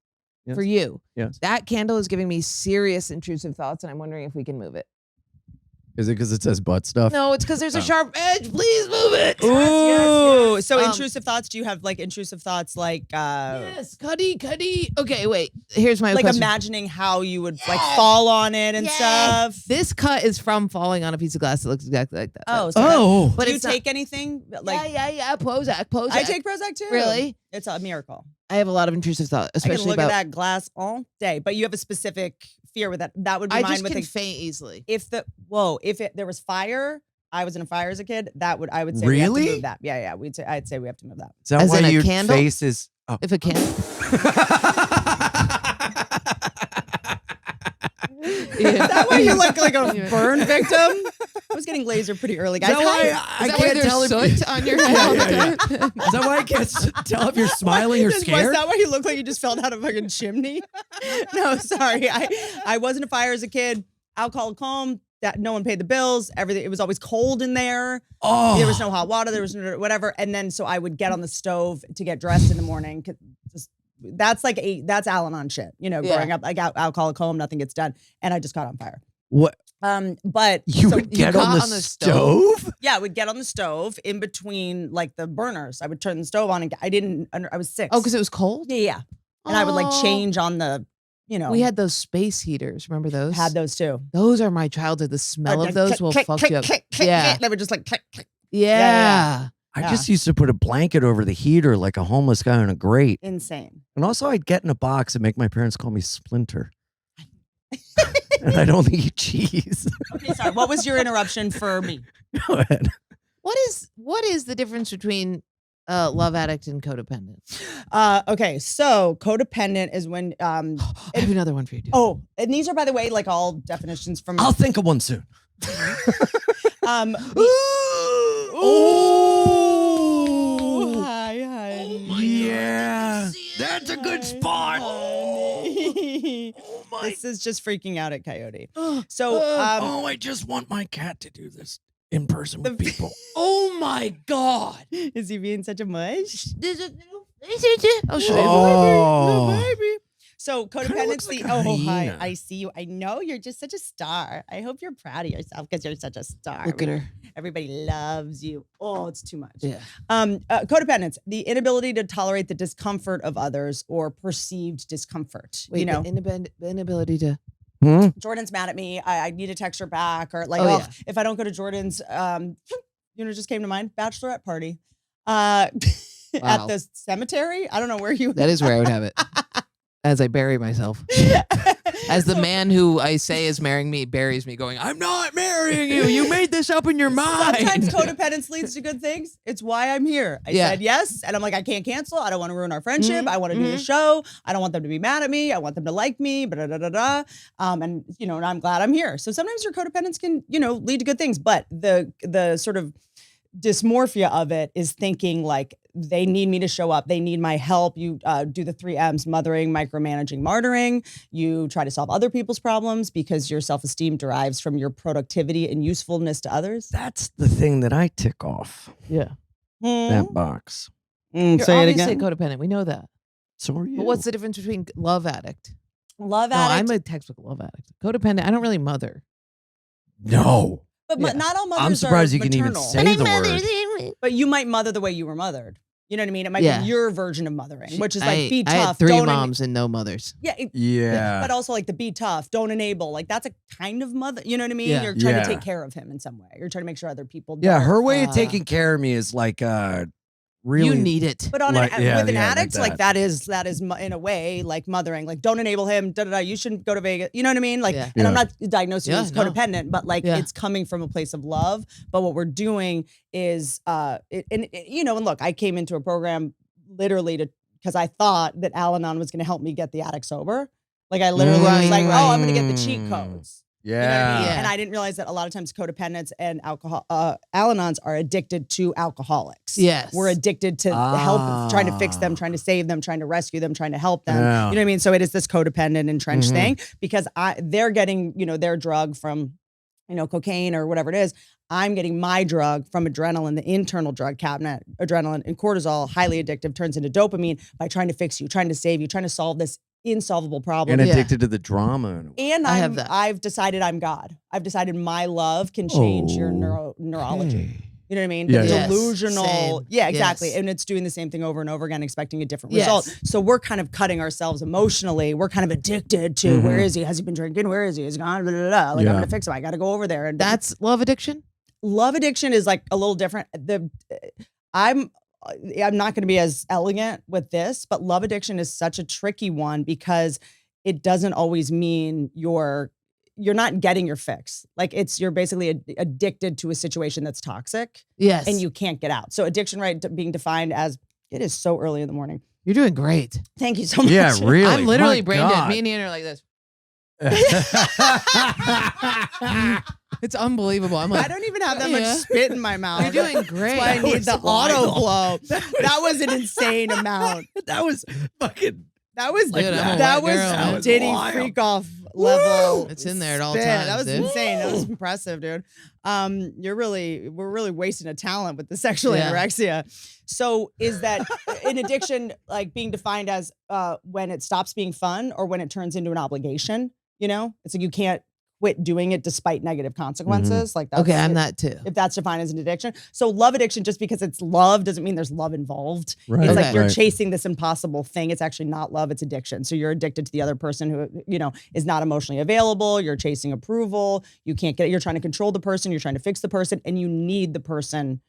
Yes. For you. Yes. That candle is giving me serious intrusive thoughts, and I'm wondering if we can move it. Is it because it says butt stuff? No, it's because there's a sharp edge. Please move it. Ooh. So Um, intrusive thoughts. Do you have like intrusive thoughts like Yes, Cuddy. Okay, wait. Here's my like question. imagining how you would like fall on it and stuff? This cut is from falling on a piece of glass that looks exactly like that. Oh, but do you it's not- take anything? Like yeah. Prozac. I take Prozac too. Really? It's a miracle. I have a lot of intrusive thought, I can especially look about. at that glass all day, but you have a specific fear with that. That would be I mine just with can the, faint easily. if there was fire, I was in a fire as a kid. I would say we have to Really? move that. Yeah. I'd say we have to move that. Is that As why in a your candle? face is? Oh. If it can. Is that why you look like a Yeah. burn victim? I was getting laser pretty early, guys. Is that why Hi. I Is that why can't tell there's if soot on your head all the time? Is that why I can't tell if you're smiling or Is scared? that why you look like you just fell down a fucking chimney? No, sorry. I was in a fire as a kid. Alcoholic home. That no one paid the bills. Everything. It was always cold in there. Oh, There was no hot water. There was no whatever. And then so I would get on the stove to get dressed in the morning. That's Al-Anon shit. You know, Yeah. growing up, like alcoholic home, nothing gets done, and I just caught on fire. what? But You so- would get caught on the on the stove? yeah, I would get on the stove in between like the burners. I would turn the stove on and I was 6. Oh, because it was cold? yeah. And I would like Oh. change on the, you know. We had those space heaters. Remember those? had those too. Those are my childhood. The smell of those will fuck you up. Yeah. They would just like click, click. Yeah. I Yeah. just used to put a blanket over the heater like a homeless guy on a grate. Insane. And also, I'd get in a box and make my parents call me Splinter. And I'd only eat cheese. Okay, sorry. What was your interruption for me? Go ahead. What is the difference between love addict and codependent? Okay, so codependent is when I have another one for you, dude. oh, and these are by the way like all definitions from I'll think of one soon. Oh, hi, honey. Yeah. That's a good spot. Honey. my. This is just freaking out at Coyote. So, I just want my cat to do this in person with people. Oh my God. is he being such a mush? I'll show you. Oh. Baby. So Kinda looks codependency. like a Oh, hi. hyena. I see you. I know you're just such a star. I hope you're proud of yourself because you're such a star. Look at her. Everybody loves you. Oh, it's too much. Yeah. Codependence, the inability to tolerate the discomfort of others or perceived discomfort. Wait, you know, the inability to. Hmm? Jordan's mad at me. I need to text her back, or like, Oh, oh, yeah. if I don't go to Jordan's, just came to mind, bachelorette party, at Wow. the cemetery. I don't know where you. That is where I would have it. As I bury myself. As the man who I say is marrying me buries me, going, I'm not marrying you. You made this up in your mind. Sometimes codependence leads to good things. It's why I'm here. I Yeah. said yes, and I'm like, I can't cancel. I don't want to ruin our friendship. Mhm, I want to do the show. I don't want them to be mad at me. I want them to like me. Blah, blah, blah, blah. And and I'm glad I'm here. So sometimes your codependence can, lead to good things, but the sort of dysmorphia of it is thinking like they need me to show up. They need my help. You do the 3 M's: mothering, micromanaging, martyring. You try to solve other people's problems because your self-esteem derives from your productivity and usefulness to others. That's the thing that I tick off. Yeah. That box. You're Say it obviously again. codependent. We know that. So are you. But what's the difference between love addict? Love No, addict. I'm a textbook love addict. Codependent, I don't really mother. No. but yeah. not all mothers I'm surprised are you can even maternal. say the word. But you might mother the way you were mothered. You know what I mean? It might Yeah. be your version of mothering, which is like I be had tough. 3 don't moms and no mothers. Yeah. Yeah. But also like the be tough, don't enable. Like that's a kind of mother. You know what I mean? Yeah. You're trying Yeah. to take care of him in some way. You're trying to make sure other people. Yeah, don't. her way of Uh, taking care of me is like really. You need it. But on Like, yeah, with an yeah, like addict, like that. that is in a way like mothering. Like don't enable him. Da da da. You shouldn't go to Vegas. You know what I mean? Like, Yeah. and I'm Yeah. not diagnosing you Yeah, as no. codependent, but like Yeah. it's coming from a place of love. But what we're doing is, and look, I came into a program literally because I thought that Al-Anon was going to help me get the addict sober. Like I literally was like, oh, I'm going to get the cheat codes. Yeah. You know what I mean? Yeah. And I didn't realize that a lot of times codependents and Al-Anons are addicted to alcoholics. Yes. We're addicted to help, trying to fix them, trying to save them, trying to rescue them, trying to help them. Yeah. You know what I mean? So it is this codependent entrenched thing because they're getting, their drug from, cocaine or whatever it is. I'm getting my drug from adrenaline, the internal drug cabinet, adrenaline and cortisol, highly addictive, turns into dopamine by trying to fix you, trying to save you, trying to solve this insolvable problem. And addicted to the drama. And I have that. I've decided I'm God. I've decided my love can change your neurology. You know what I mean? Yeah, The yeah. delusional. Same. Yeah, exactly. Yes. And it's doing the same thing over and over again, expecting a different Yes. result. So we're kind of cutting ourselves emotionally. We're kind of addicted to where is he? Has he been drinking? Where is he? Is he gone? Blah, blah, blah. Like, I'm going to fix him. I got to go over there. And That's love addiction? love addiction is like a little different. I'm not going to be as elegant with this, but love addiction is such a tricky one because it doesn't always mean you're not getting your fix. Like you're basically addicted to a situation that's toxic. Yes. And you can't get out. So addiction, right, being defined as, it is so early in the morning. You're doing great. Thank you so much. Yeah, really. I'm literally My brain dead. God. Me and Ian are like this. It's unbelievable. I'm like, I don't even have that Yeah. much spit in my mouth. you're doing great. That's why I need was the auto wild. blow. That was an insane amount. That was fucking. That was Dude, I'm a that white was girl, man. Diddy Wild. freak off level. It's in there at all spit. times, That was dude. insane. That was impressive, dude. We're really wasting a talent with the sexual Yeah. anorexia. So is that an addiction like being defined as when it stops being fun or when it turns into an obligation? It's like you can't quit doing it despite negative consequences. Like that's okay, I'm that too. if that's defined as an addiction. So love addiction, just because it's love doesn't mean there's love involved. Right. It's Okay. like you're Right. chasing this impossible thing. It's actually not love, it's addiction. So you're addicted to the other person who, is not emotionally available. You're chasing approval. You can't get it. You're trying to control the person. You're trying to fix the person and you need the person.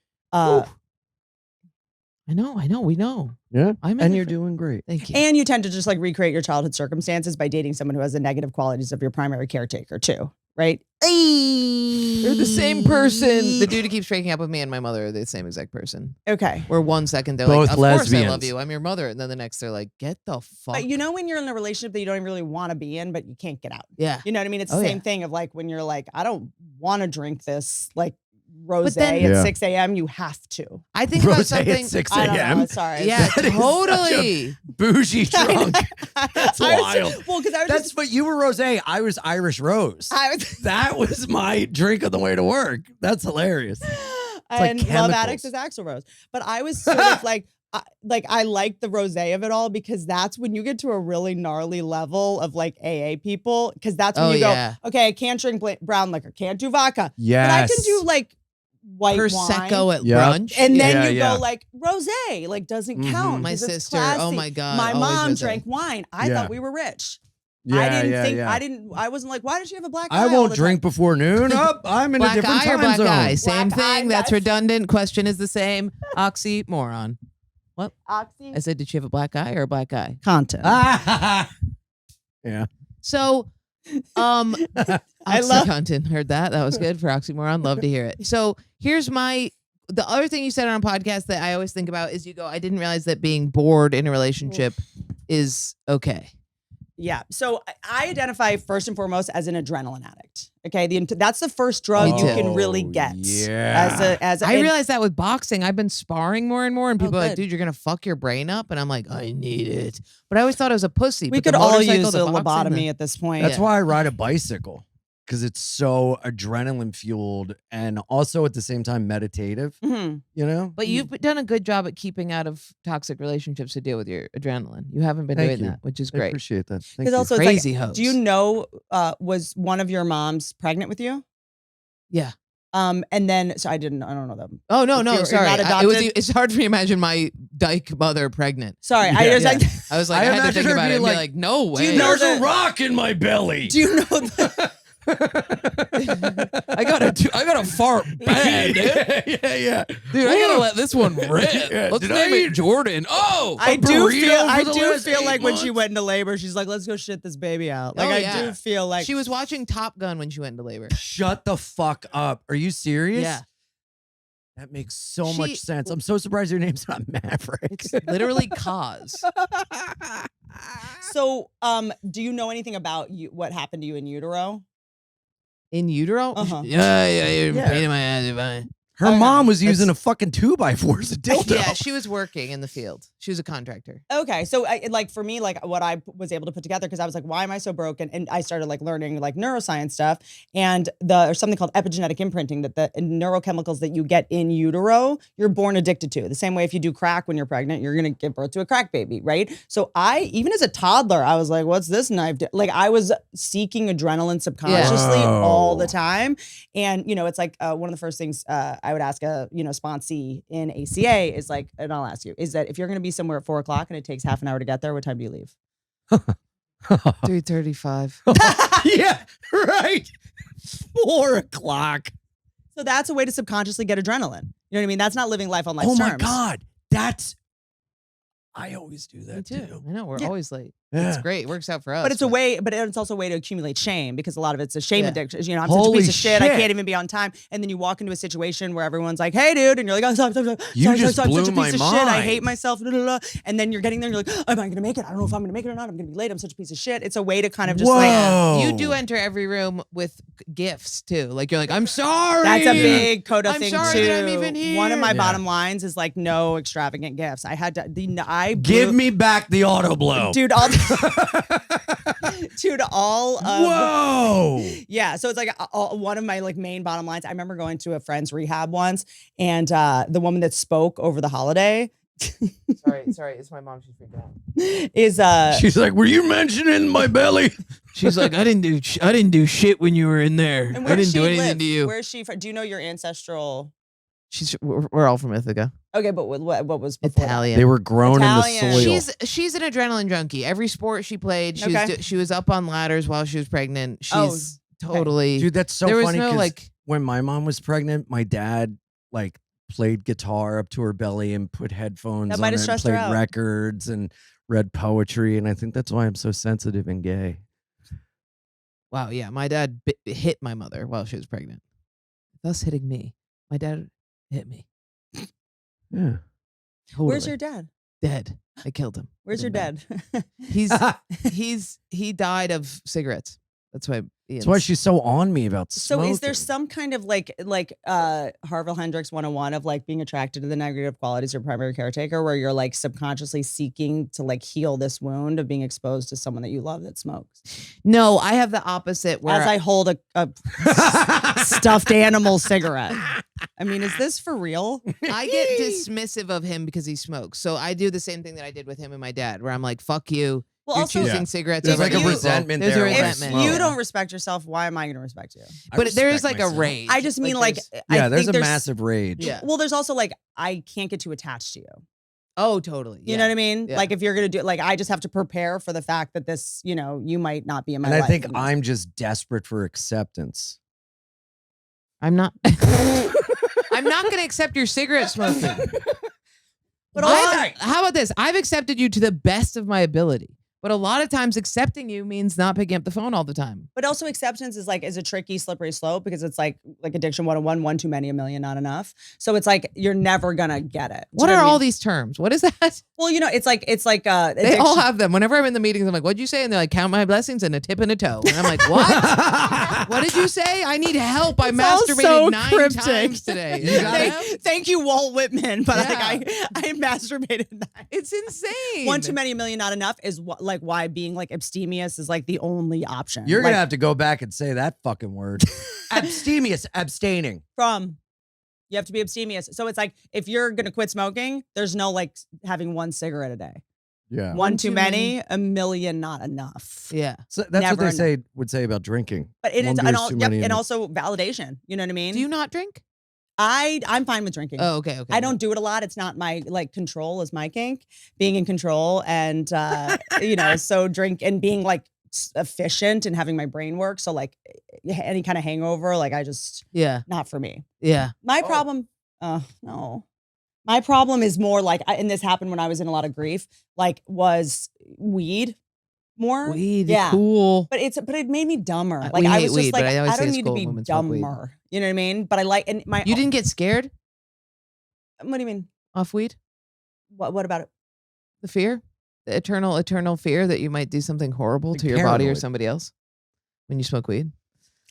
I know. We know. Yeah. I'm in And it you're for- doing great. Thank you. And you tend to just like recreate your childhood circumstances by dating someone who has the negative qualities of your primary caretaker too, right? They're the same person. The dude who keeps breaking up with me and my mother are the same exact person. Okay. Where 1 second they're Both like, of course I lesbians. love you. I'm your mother. And then the next they're like, get the fuck. But when you're in a relationship that you don't really want to be in, but you can't get out. Yeah. You know what I mean? It's Oh, the same yeah. thing of like when you're like, I don't want to drink this like rosé then- at Yeah. 6 a.m. You have to. I think about Rose something. at 6 I don't know. a.m. Sorry. Yeah, That is totally. Bougie drunk. That's wild. Well, because I was That's just, what you were rosé. I was Irish rose. I was, That was my drink on the way to work. That's hilarious. like and Love chemicals. Addicts is Axl Rose. But I was sort of like I like the rosé of it all because that's when you get to a really gnarly level of like AA people. Because that's when Oh, you go, yeah. okay, I can't drink brown liquor, can't do vodka, Yes. but I can do like white Prosecco wine. at Yeah. brunch. And then Yeah, you yeah. go like rosé, like doesn't count. My 'cause it's sister, oh classy. my God, My always mom rosé. drank wine. I Yeah. thought we were rich. Yeah, I didn't yeah, think yeah. I wasn't like, why does she have a black eye? I all won't the drink time? before noon. Up, I'm in a Black different eye or time black zone. eye? Same Black eye, thing. That's that's- redundant. Question is the same. Oxymoron. Oxy? I said, did she have a black eye or a black eye? Content. Yeah. So, I love- Oxycontin. Heard that. That was good for oxymoron. Love to hear it. So here's the other thing you said on a podcast that I always think about is you go, I didn't realize that being bored in a relationship is okay. Yeah. So I identify first and foremost as an adrenaline addict. Okay. That's the first drug Me you too. can really get. Yeah. As a I realized that with boxing. I've been sparring more and more, and Oh, people are like, good. dude, you're going to fuck your brain up. And I'm like, I need it. But I always thought I was a pussy. we but the could all motorcycle, use the a boxing, lobotomy at this point. That's Yeah. why I ride a bicycle because it's so adrenaline fueled and also at the same time meditative, Mhm. you know? But you've done a good job at keeping out of toxic relationships to deal with your adrenaline. You haven't been Thank doing you. that, which is I great. appreciate that. Thank Because you. also it's Crazy like, hoes. do you know, was one of your moms pregnant with you? Yeah. And then, so I don't know them. Oh, no, If no, you're sorry. not It's hard for me to imagine my dyke mother pregnant. Sorry. Yeah, I was yeah. like, I was like, I I, had to imagine think her about it being and be like, like, no way. you know There's the- a rock in my belly. do you know the, I gotta fart bad, dude. yeah. Dude, I gotta let this one rip. Yeah, Let's did name I it eat- Jordan. Oh, I A do burrito feel, for I the do last feel 8 like when she months? went into labor, she's like, let's go shit this baby out. Like, Oh, I yeah. do feel like she was watching Top Gun when she went into labor. Shut the fuck up. Are you serious? Yeah. That makes so She- much sense. I'm so surprised your name's not Maverick. It's literally cause. So, do you know anything about what happened to you in utero? In utero? Uh-huh. Yeah, you're Yeah. pain in my ass if I. Her Okay. mom was using a fucking 2x4 as a dildo. Yeah, she was working in the field. She was a contractor. Okay, so like for me, like what I was able to put together, because I was like, why am I so broken? And I started like learning like neuroscience stuff, and there's something called epigenetic imprinting, that the neurochemicals that you get in utero, you're born addicted to. The same way if you do crack when you're pregnant, you're gonna give birth to a crack baby, right? So even as a toddler, I was like, what's this knife? Like I was seeking adrenaline subconsciously all the time, and it's like one of the first things I would ask a sponsee in ACA is like, and I'll ask you, is that if you're going to be somewhere at 4 o'clock and it takes half an hour to get there, what time do you leave? 3:35. Yeah, right. 4 o'clock. So that's a way to subconsciously get adrenaline. You know what I mean? That's not living life on life's Oh my terms. God, I always do that Me too. too. I know we're Yeah. always late. Yeah. It's great. It works out for us. But it's a way, but it's also a way to accumulate shame, because a lot of it's a shame Yeah. addiction. I'm such a Holy piece of shit. I shit. can't even be on time. And then you walk into a situation where everyone's like, "Hey, dude," and you're like, "Oh, sorry, You just I'm blew such a my piece of shit. I mind. hate myself." Blah, blah, blah. And then you're getting there, and you're like, "Am I going to make it? I don't know if I'm going to make it or not. I'm going to be late. I'm such a piece of shit." It's a way to kind of just like. Whoa. You do enter every room with gifts too. Like you're like, I'm sorry. That's a big Coda I'm thing sorry too. that I'm even here. One of my Yeah. bottom lines is like no extravagant gifts. I had to. Give me back the auto blow. dude, all of Whoa. yeah. So it's like one of my like main bottom lines. I remember going to a friend's rehab once, and the woman that spoke over the holiday Sorry. It's my mom. She's freaking out. is She's like, were you mentioning my belly? She's like, I didn't do shit when you were in there. and I where does didn't she do anything live? to you. Where is she from? Do you know your ancestral? We're all from Ithaca. Okay, but what was before that? Italian. They were grown Italian. in the soil. She's an adrenaline junkie. Every sport she played, Okay. she was up on ladders while she was pregnant. Oh, She's totally. Dude, that's so there was funny. no 'Cause like. when my mom was pregnant, my dad like played guitar up to her belly and put headphones That on might have it and stressed her played out. records and read poetry. And I think that's why I'm so sensitive and gay. Wow, yeah, my dad hit my mother while she was pregnant, thus hitting me. My dad hit me. Yeah. Where's Totally. your dad? Dead? I killed him. Where's your Didn't dad? He died of cigarettes. That's why. That's why she's so on me about So smoking. is there some kind of like Harville Hendricks 101 of like being attracted to the negative qualities of your primary caretaker, where you're like subconsciously seeking to like heal this wound of being exposed to someone that you love that smokes? No, I have the opposite. Where As I hold a stuffed animal cigarette. I mean, is this for real? I get dismissive of him because he smokes. So I do the same thing that I did with him and my dad, where I'm like, "Fuck you. Well, You're also, choosing Yeah. cigarettes." There's over like a people." resentment There's there a when I if resentment. you smoke. don't respect yourself, why am I going to respect you? I But there is respect like a myself. rage. I just mean like, there's- Yeah, I there's think a there's massive rage. Yeah. Well, there's also like, I can't get too attached to you. Oh, totally. You know what I mean? Yeah. Like if you're going to do like, I just have to prepare for the fact that this, you might not be in my And life. I think and I'm just desperate for acceptance. I'm not. I'm not going to accept your cigarette smoking. But also, How about this? I've accepted you to the best of my ability. But a lot of times accepting you means not picking up the phone all the time. but also acceptance is a tricky, slippery slope, because it's like addiction 101, one too many, a million not enough. So it's like you're never gonna get it. Do What you know are I all mean? these terms? What is that? Well, it's like They addiction. all have them. Whenever I'm in the meetings, I'm like, "What'd you say?" And they're like, "Count my blessings and a tip and a toe." And I'm like, "What? What did you say? I need help. I It's all masturbated so 9 cryptic. times today." You got it? Thank you, Walt Whitman. But Yeah. I masturbated 9. It's insane. One too many, a million not enough is why being like abstemious is like the only option. You're Like, gonna have to go back and say that fucking word. Abstemious, abstaining. you have to be abstemious. So it's like if you're gonna quit smoking, there's no like having one cigarette a day. Yeah. One too many, a million not enough. Yeah. So that's Never what they would say about drinking. But it One is, beer's too many and and- also validation. You know what I mean? Do you not drink? I'm fine with drinking. Oh, okay. Okay. I don't do it a lot. It's not my control is my kink, being in control and so drink and being like efficient and having my brain work. So like any kind of hangover, like I just Yeah. not for me. Yeah. My problem, no. My problem is more like, and this happened when I was in a lot of grief, like was weed more. Weed. Yeah. Cool. But it made me dumber. We Like I hate was just weed, like, but I always say don't it's need cool to be when women smoke weed. dumber. You know what I mean? But I like, and my, You didn't get scared what do you mean? off weed? What about it? The fear? The eternal fear that you might do something horrible Like to your body or paranoid. somebody else when you smoke weed?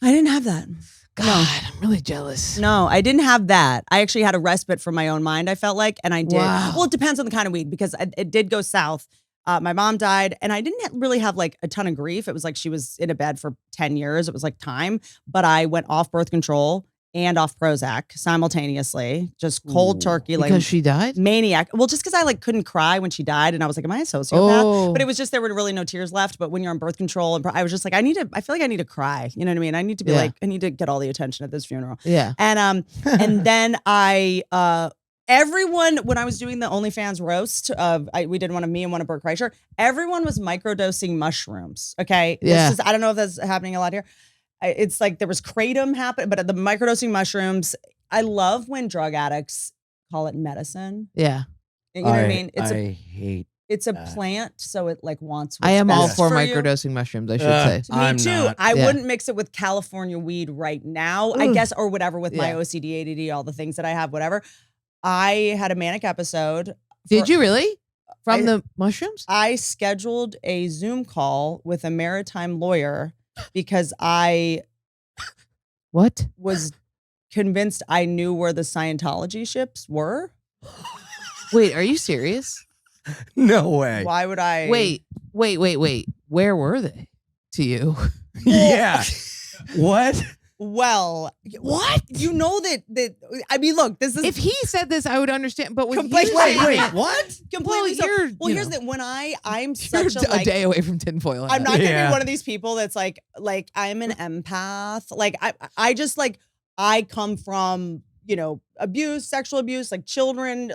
I didn't have that. God, I'm really jealous. No, I didn't have that. I actually had a respite from my own mind, I felt like, and I did. Wow. Well, it depends on the kind of weed because it did go south. My mom died, and I didn't really have like a ton of grief. It was like she was in a bed for 10 years. It was like time, but I went off birth control and off Prozac simultaneously, just cold turkey, like Because she died? maniac. Well, just because I like couldn't cry when she died, and I was like, "Am I a sociopath?" But it was just there were really no tears left. But when you're on birth control, and I was just like, I feel like I need to cry. You know what I mean? I need to be like, I need to get all the attention at this funeral. Yeah. And then everyone, when I was doing the OnlyFans roast we did one of me and one of Bert Kreischer, everyone was microdosing mushrooms. Okay, Yeah. I don't know if that's happening a lot here. It's like there was kratom happen, but the microdosing mushrooms. I love when drug addicts call it medicine. Yeah. You know what I mean? It's a that. plant, so it like wants. I am all best for you. microdosing mushrooms, I should say. Me I'm too. not. I Yeah. wouldn't mix it with California weed right now, I guess, or whatever with my Yeah. OCD, ADD, all the things that I have, whatever. I had a manic episode. Did you really? From I- the mushrooms? I scheduled a Zoom call with a maritime lawyer because I What? was convinced I knew where the Scientology ships were. Wait, are you serious? No way. Why would I? Wait. Where were they to you? Yeah. What? Well, what? You know that I mean, look, this is If he said this, I would understand. But when Complete- you wait, say wait, it- what? completely. Well, you're, well, you here's know. the when I'm you're such a a day away from tinfoil. I'm not gonna Yeah. be one of these people that's like I'm an empath. Like I just like I come from, you know, abuse, sexual abuse, like children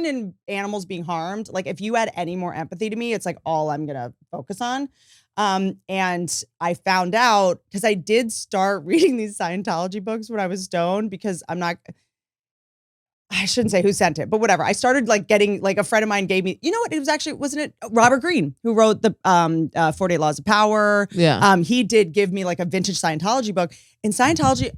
and animals being harmed. Like if you add any more empathy to me, it's like all I'm gonna focus on. And I found out because I did start reading these Scientology books when I was stoned because I shouldn't say who sent it, but whatever. I started like getting like a friend of mine gave me, you know what? It was actually, wasn't it Robert Greene who wrote the 48 Laws of Power? Yeah. He did give me like a vintage Scientology book. In Scientology,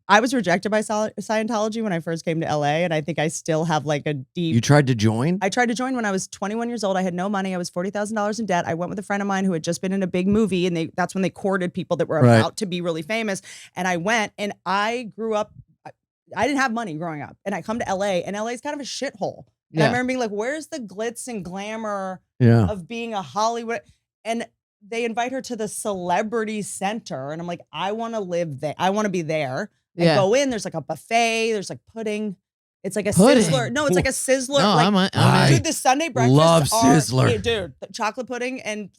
I was rejected by Scientology when I first came to LA, and I think I still have like a deep. You tried to join? I tried to join when I was 21 years old. I had no money. I was $40,000 in debt. I went with a friend of mine who had just been in a big movie, and that's when they courted people that were Right. about to be really famous. And I went, and I grew up. I didn't have money growing up, and I come to LA, and LA is kind of a shithole. And I Yeah. remember being like, "Where's the glitz and glamour Yeah. of being a Hollywood?" And they invite her to the Celebrity Center, and I'm like, "I want to live there. I want to be there." I Yeah. go in, there's like a buffet, there's like pudding. It's like a Pudding? sizzler. No, it's like a sizzler. No, like, I'm I in. dude, the Sunday breakfast love are, sizzler. yeah, dude, the chocolate pudding and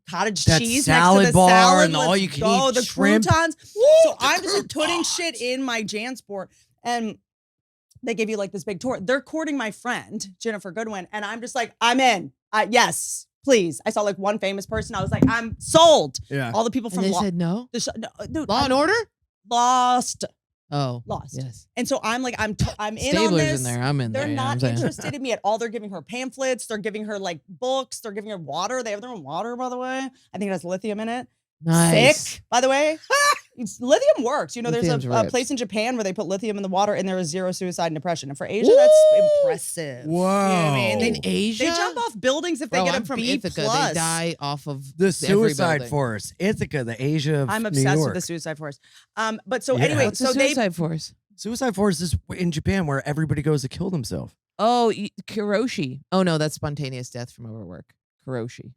cottage That cheese salad next to the bar salad. and the Let's all-you-can-eat go, the shrimp. croutons. Woo, So the I'm just putting croutons. shit in my JanSport, and they give you like this big tour. They're courting my friend Jennifer Goodwin, and I'm just like, I'm in. Yes, please. I saw like one famous person. I was like, I'm sold. Yeah. All the people And from they said no. no, dude, Law and Order? Lost. Oh. Lost. Yes. And so I'm like, I'm in on Stabler's this. in there. I'm in They're there. You know what I'm not saying? interested in me at all. They're giving her pamphlets. They're giving her like books. They're giving her water. They have their own water, by the way. I think it has lithium in it. Nice. Sick, by the way. Lithium works. You know, there's Lithium's a rips. place in Japan where they put lithium in the water and there is zero suicide and depression. And for Asia, that's impressive. You know what I mean? Whoa. They, In Asia? they jump off buildings if they Bro, get I'm a from B Ithaca. plus. They die off of The every suicide building. force. Ithaca, the Asia of I'm New obsessed with York. the suicide force. But so Yeah. anyway, What's so the they suicide force? Suicide force is in Japan where everybody goes to kill themselves. Oh, Kiroshi. Oh no, that's spontaneous death from overwork. Kiroshi.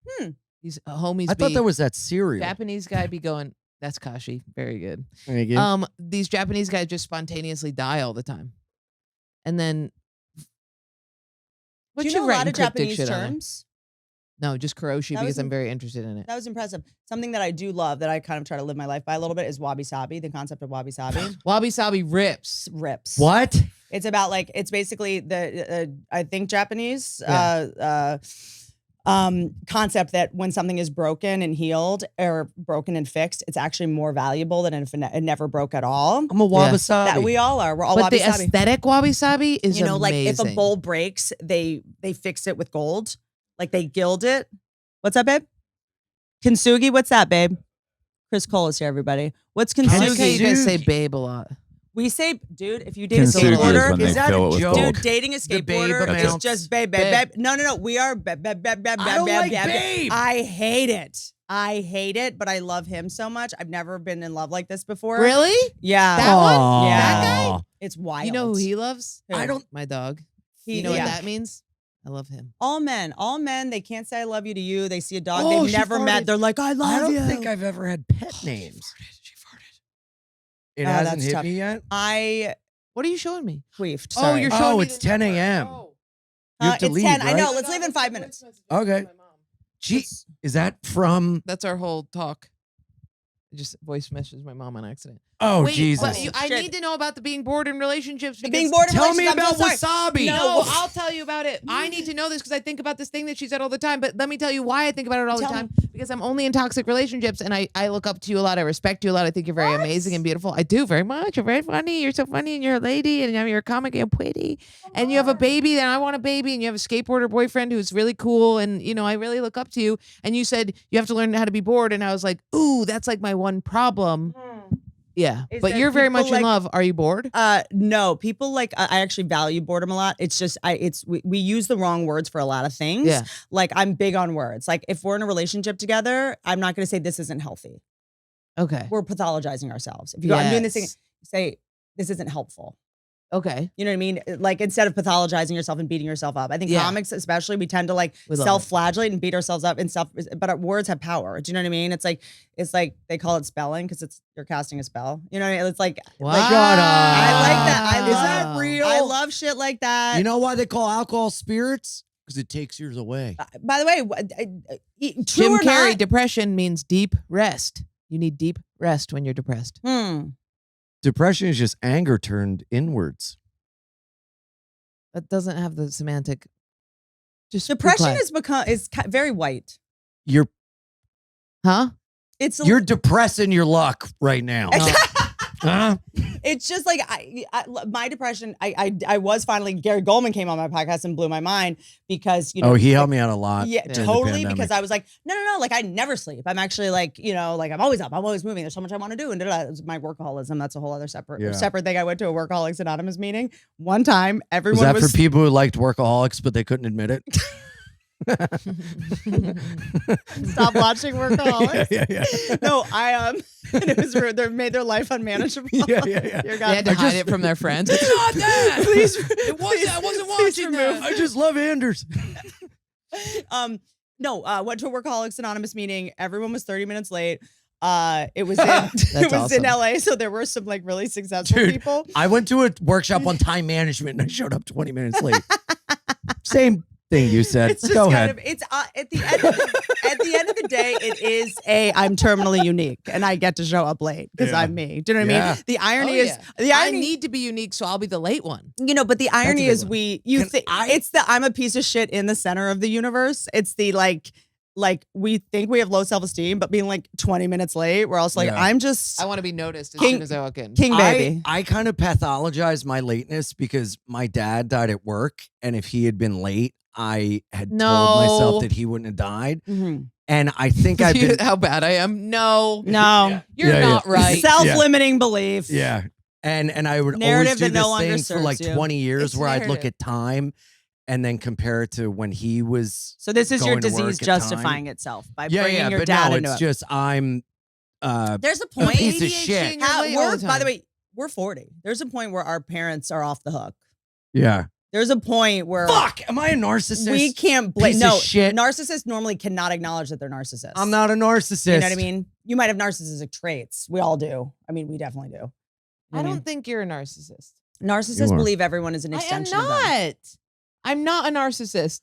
Hmm. These homies. I thought be- that was that cereal. Japanese guy be going. That's Kashi. Very good. Thank you. These Japanese guys just spontaneously die all the time, and then. do What you know a lot of cryptic Japanese shit on there? terms? No, just Kiroshi That because was I'm in- very interested in it. That was impressive. Something that I do love that I kind of try to live my life by a little bit is Wabi-Sabi, the concept of Wabi-Sabi. Wabi-sabi rips. Rips. What? It's about like, it's basically the, I think Japanese concept that when something is broken and healed or broken and fixed, it's actually more valuable than if it never broke at all. I'm a wabi-sabi. That we all are. We're all But the Wabi-Sabi. aesthetic Wabi-Sabi is You know, like if a amazing. bowl breaks, they fix it with gold. Like they gild it. What's up, babe? Kintsugi, what's that, babe? Chris Cole is here, everybody. What's I like how you kintsugi? guys say babe a lot. We say, dude, if you date a Kintsugi is skateboarder, when they is that fill a it with joke? gold. dude, dating a The babe skateboarder is amounts. just babe. Babe. No. We are babe. I don't like babe. I hate it. I hate it, but I love him so much. I've never been in love like this before. Really? Yeah. That one? Aw. Yeah. That guy? It's wild. You know who he loves? Who? I don't. My dog. He- You know yeah. what that means? I love him. All men, they can't say I love you to you. They see a dog Oh, they've she never met. farted. They're like, I love I don't you. think I've ever had pet names. She farted. It Oh, hasn't that's hit tough. me yet. I What are you showing me? queefed. Oh, Sorry. you're showing me it's the 10 number. a.m. Oh. You have to it's leave, 10. I right? know. Let's leave in 5 minutes. Okay. Gee, is that from? That's our whole talk. I just voice messaged my mom on accident. Oh, Wait, Jesus. but I Shit. need to know about the being bored in relationships. The because- being bored in Tell me relationships, about I'm so sorry. Wabi-Sabi. No, well, I'll tell you about it. I need to know this because I think about this thing that she said all the time. But let me tell you why I think about it all the Tell time. Because I'm only in toxic relationships and I look up to you a lot. I respect you a lot. I think you're very amazing and beautiful. I do very much. You're very funny. You're so funny and you're a lady and you're a comic and you're pretty. And you have a baby and I want a baby and you have a skateboarder boyfriend who's really cool. And, you know, I really look up to you. And you said you have to learn how to be bored. And I was like, ooh, that's like my one problem. Yeah. Is But that you're very people much in like- love. Are you bored? No, people like I actually value boredom a lot. It's just we use the wrong words for a lot of things. Yeah. Like I'm big on words. Like if we're in a relationship together, I'm not going to say this isn't healthy. Okay. We're pathologizing ourselves. If you go, I'm doing this thing, Yes. say this isn't helpful. Okay. You know what I mean? Like instead of pathologizing yourself and beating yourself up. I think Yeah. comics especially, we tend to like We love it. self-flagellate and beat ourselves up and stuff. But our words have power. Do you know what I mean? It's like they call it spelling because you're casting a spell. You know what I mean? It's like Wow. Shut up. I like that. I Is love, that real? I love shit like that. You know why they call alcohol spirits? Because it takes yours away. By the way, true Jim or Carrey, not, depression means deep rest. You need deep rest when you're depressed. Depression is just anger turned inwards. That doesn't have the semantic. Just be depression quiet. is very white. You're Huh? It's you're depressing your luck right now. Huh? It's just like my depression. I was finally Gary Goldman came on my podcast and blew my mind because Oh, he helped me out a lot. Yeah, during the totally. pandemic. Because I was like, no. Like I never sleep. I'm actually like, like I'm always up. I'm always moving. There's so much I want to do. And it was my workaholism. That's a whole other separate thing. I went to a Workaholics Anonymous meeting one time. was Everyone that was for people who liked workaholics but they couldn't admit it? stop watching Workaholics. yeah. No, and it was rude. They made their life unmanageable. Yeah. Your They God. had to hide it from their friends. It's not that. Please, It wasn't. I wasn't please watching remove. that. I just love Anders. No, went to a Workaholics Anonymous meeting. Everyone was 30 minutes late. It was in awesome. LA, so there were some like really successful Dude, people. I went to a workshop on time management and I showed up 20 minutes late. Same thing you said. It's just Go kind ahead. of at the end of the day, it is I'm terminally unique and I get to show up late because Yeah. I'm me. Do you know what I Yeah. mean? The irony Oh, is yeah. the I irony. need to be unique, so I'll be the late one. But the irony good is one. you think it's the I'm a piece of shit in the center of the universe. It's the like we think we have low self-esteem, but being like 20 minutes late, we're also like, Yeah. I'm just I want to be noticed as King- soon as I walk in. king baby. I kind of pathologized my lateness because my dad died at work, and if he had been late, I had told myself No. that he wouldn't have died. Mhm. And I think I've been How bad I am? No. No. You're Yeah, not right. Self-limiting belief. yeah. And I would Narrative always do that no this thing for underserves like you. 20 years It's where I'd look narrative. at time and then compare it to when he was So this is your going to work disease at justifying itself by yeah, bringing yeah, your but dad no, into it's it. just I'm There's a a point. piece of ADHD shit. and you're late all the By the time. way, we're 40. There's a point where our parents are off the hook. Yeah. There's a point where Fuck, am I a narcissist? we can't blame. Piece of No, shit. narcissists normally cannot acknowledge that they're narcissists. I'm not a narcissist. You know what I mean? You might have narcissistic traits. We all do. I mean, we definitely do. You know I what don't think you're a narcissist. Narcissists You are. believe everyone is an I am extension of them. not. I'm not a narcissist.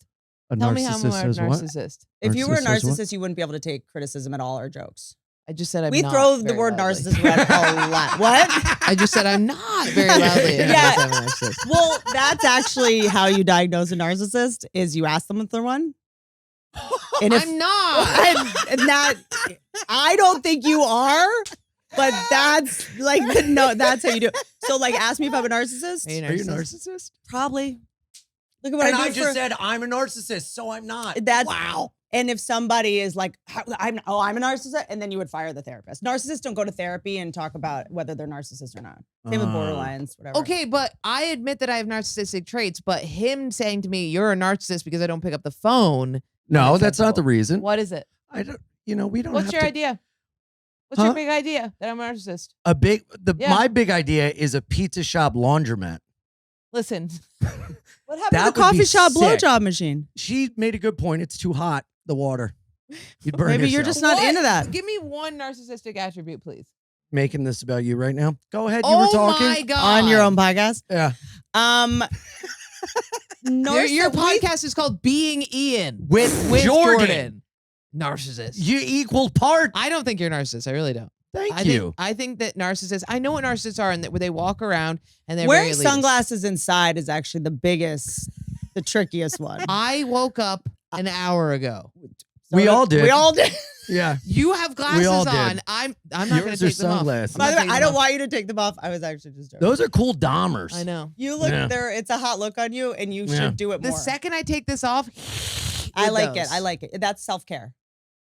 A Tell me how I'm a narcissist is what? narcissist. If you were a Narcissist is what? narcissist, you wouldn't be able to take criticism at all or jokes. I just said I'm We not throw the very word loudly. narcissist around a lot. What? I just said I'm not very loudly. and Yeah. I'm a narcissist. Well, that's actually how you diagnose a narcissist is you ask them if they're one. And if, I'm not. and that I don't think you are, but that's like no, that's how you do it. So like ask me if I'm a narcissist. Are you Are you a narcissist? narcissist? Probably. Look at what And I I do just for, said I'm a narcissist, so I'm not. that's wow. And if somebody is like, I'm a narcissist, and then you would fire the therapist. Narcissists don't go to therapy and talk about whether they're narcissists or not. Same with borderlines, whatever. Okay, but I admit that I have narcissistic traits, but him saying to me, you're a narcissist because I don't pick up the phone. No, that's not unacceptable. the reason. What is it? I don't. you know, we don't What's have your to, idea? What's your big idea that I'm a narcissist? Yeah. My big idea is a pizza shop laundromat. Listen. What happened That to the would coffee be shop sick. blowjob machine? She made a good point. It's too hot, the water. You'd burn Maybe you're yourself. just not into that. Give me one narcissistic attribute, please. Making this about you right now. Go ahead. You were talking. Oh my God. On your own podcast? Yeah. Your podcast is called Being Ian With Jordan. Narcissist. You equal part. I don't think you're a narcissist. I really don't. Thank you. I think that narcissists, I know what narcissists are, and that where they walk around and they're Wearing very elitist. sunglasses inside is actually the trickiest one. I woke up an hour ago. We all did. We all did. Yeah. You have glasses all did. on. I'm not going to Yours are take them off. sunglasses. I'm By not the way, taking I them don't off. want you to take them off. I was actually just joking. Those are cool Dahmers. I know. You look Yeah. there. It's a hot look on you, and you should do it The more. second I take this off, I like does. it. I like it. That's self-care.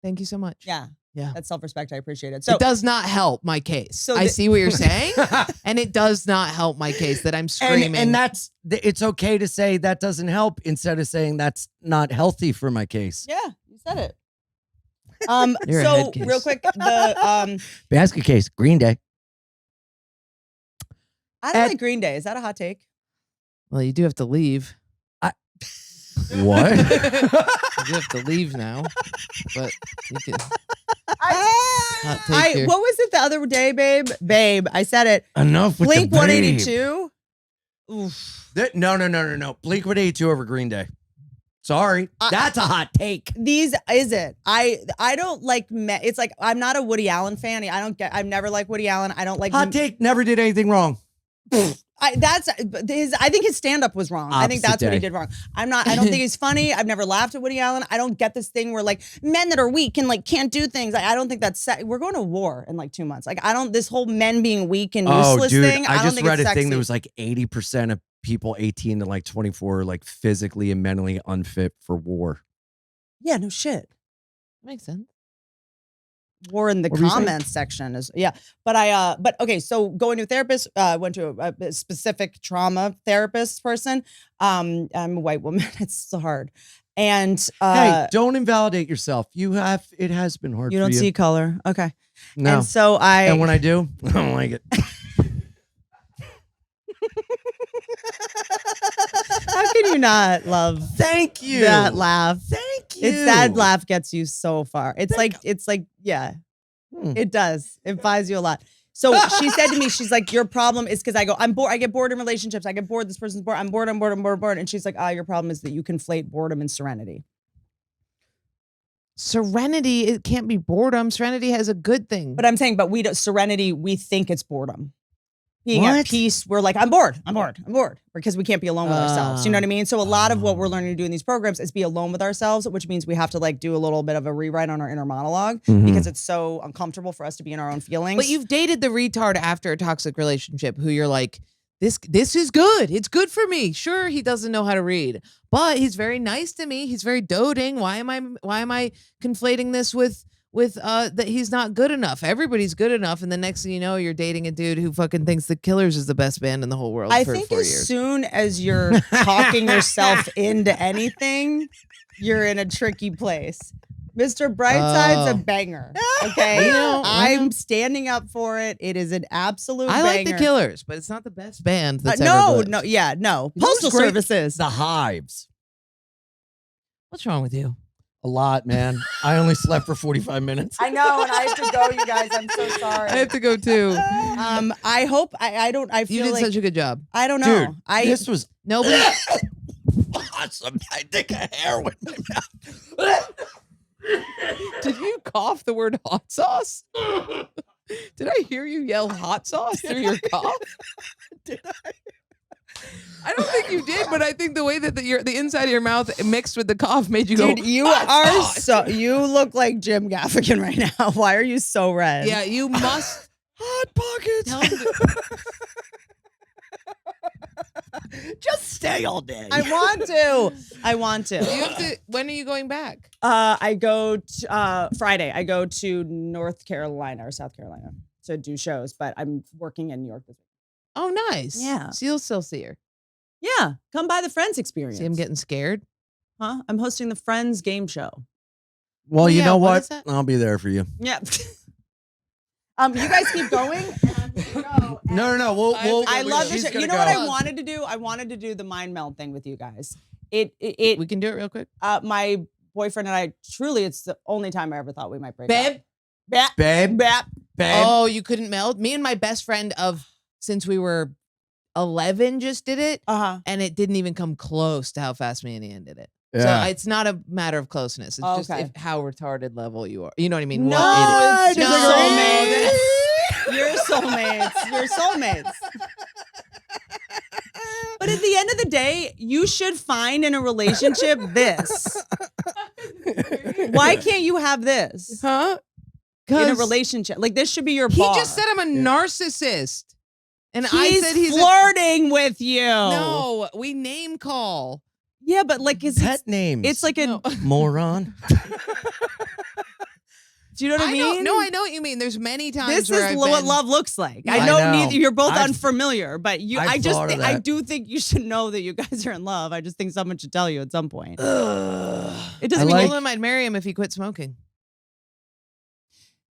Thank you so much. Yeah. Yeah. That's self-respect. I appreciate it. So it does not help my case. So I the- see what you're saying, and it does not help my case that I'm screaming. And it's okay to say that doesn't help instead of saying that's not healthy for my case. yeah, you said it. You're a So head case. real quick, the Basket case, Green Day. I don't like Green Day. Is that a hot take? Well, you do have to leave. What? You have to leave now, but you can. Hot take here. What was it the other day, babe? Babe, I said it. Enough with Blink the babe. 182. Oof. No. Blink 182 over Green Day. Sorry. That's a hot take. These is it. I don't like it's like I'm not a Woody Allen fan. I've never liked Woody Allen. I don't like Hot take, never did anything wrong. I think his stand-up was wrong. I think Opposite that's what he day. did wrong. I don't think he's funny. I've never laughed at Woody Allen. I don't get this thing where like men that are weak and like can't do things. I don't think that's we're going to war in like 2 months. Like this whole men being weak and useless thing. I don't just think read it's a thing sexy. that was like 80% of people 18 to like 24 are like physically and mentally unfit for war. Yeah, no shit. Makes sense. War in the What were you saying? comments section is but okay, so going to a therapist, went to a specific trauma therapist person. I'm a white woman. It's so hard. And Hey, don't invalidate yourself. It has been hard you for don't you. see color. Okay. No. And so And when I do, I don't like it. how can you not love Thank you. that laugh? Thank you. It's that laugh gets you so far. It's like, yeah, it does. It buys you a lot. So she said to me, she's like, your problem is because I'm bored. I get bored in relationships. I get bored. This person's bored. I'm bored. And she's like, your problem is that you conflate boredom and serenity. Serenity, it can't be boredom. Serenity has a good thing. But I'm saying, serenity, we think it's boredom. Being at What? peace, we're like, I'm bored. Because we can't be alone with ourselves. You know what I mean? So a lot of what we're learning to do in these programs is be alone with ourselves, which means we have to like do a little bit of a rewrite on our inner monologue because it's so uncomfortable for us to be in our own feelings. But you've dated the retard after a toxic relationship who you're like, this is good. It's good for me. Sure, he doesn't know how to read, but he's very nice to me. He's very doting. Why am I conflating this with that he's not good enough? Everybody's good enough, and the next thing you know, you're dating a dude who fucking thinks the Killers is the best band in the whole world. I for think 4 as years. soon as you're talking yourself into anything, you're in a tricky place. Mr. Brightside's a banger. Okay. I know. I'm standing up for it. It is an absolute I like banger. the Killers, but it's not the best band that's ever no. lived. No. You know Postal what's great? Services. The Hives. What's wrong with you? A lot, man. I only slept for 45 minutes. I know, and I have to go, you guys. I'm so sorry. I have to go too. I hope I don't. I You feel did like such a good job. I don't know. Dude, this was Nobody. awesome. I think a hair in my mouth. Did you cough the word hot sauce? Did I hear you yell hot sauce through your cough? Did I? I don't think you did, but I think the way that the inside of your mouth mixed with the cough made you Dude, go. you are you look like Jim Gaffigan right now. Why are you so red? Yeah, you must. Hot pockets. Tell him to- Just stay all day. I want to. you have to. When are you going back? I go to, Friday. I go to North Carolina or South Carolina to do shows, but I'm working in New York this week. Oh, nice. Yeah. So you'll still see her. Yeah, come by the Friends experience. See him getting scared. Huh? I'm hosting the Friends game show. Well, you yeah, know what what? is that? I'll be there for you. Yeah. You guys keep going. And I'm just gonna go. No. We'll I love this. she's You gonna know what go. I wanted to do? I wanted to do the mind meld thing with you guys. We can do it real quick. My boyfriend and I, truly, it's the only time I ever thought we might break Babe? up. Babe? Babe. Oh, you couldn't meld? Me and my best friend of since we were 11 just did it. Uh-huh. And it didn't even come close to how fast me and Ian did it. Yeah. So it's not a matter of closeness. It's just Okay. how retarded level you are. You know what I mean? No, What it's it is. just No, soulmates. You're soulmates. You're soulmates. But at the end of the day, you should find in a relationship this. Why can't you have this Huh? in a relationship? Like, this should be your He bar. just said I'm a narcissist. And He's I said he's flirting with you. No, we name call. Yeah, but like, Pet names. it's like a. No. moron. Do you know what I mean? No, I know what you mean. There's many times This where is I've what been- love looks like. Yeah. I I know know. neither. You're both I've- unfamiliar, but you. I've I just. thought of I that. do think you should know that you guys are in love. I just think someone should tell you at some point. It I doesn't mean. told him I'd marry him if he quit smoking.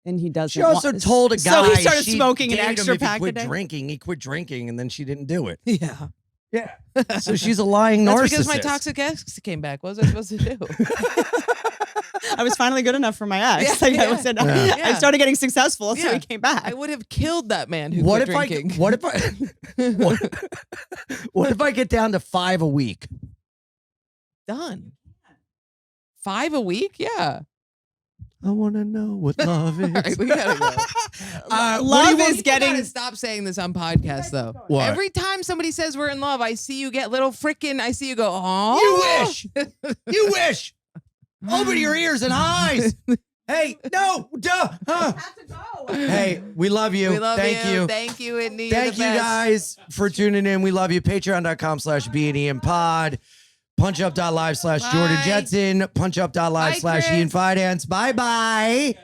And he doesn't. She also want- told a guy. So he started she'd smoking an date him extra if he pack a quit day. drinking. He quit drinking, and then she didn't do it. Yeah. Yeah. So she's a lying That's narcissist. because my toxic ex came back. What was I supposed to do? I was finally good enough for my ex. Yeah, Like, I yeah. wasn't. Yeah. I started getting successful, so Yeah. he came back. I would have killed that man who What quit if I? drinking. What if I? What if I get down to 5 a week? Done. 5 a week? Yeah. I want to know what love is. All right, we gotta go. Love is You getting. gotta stop saying this on podcasts, though. What? Every time somebody says we're in love, I see you get little freaking. I see you go, oh. You wish. You wish. Open your ears and eyes. Hey, no, duh. Huh. Have to go. Hey, we love you. We love Thank you. Thank you, Whitney. You're Thank the you best. guys for tuning in. We love you. Patreon.com/BeInIanPod. PunchUp.live/Jordan Bye. Jetson. PunchUp.live/Ian Chris. Fidance. Bye-bye.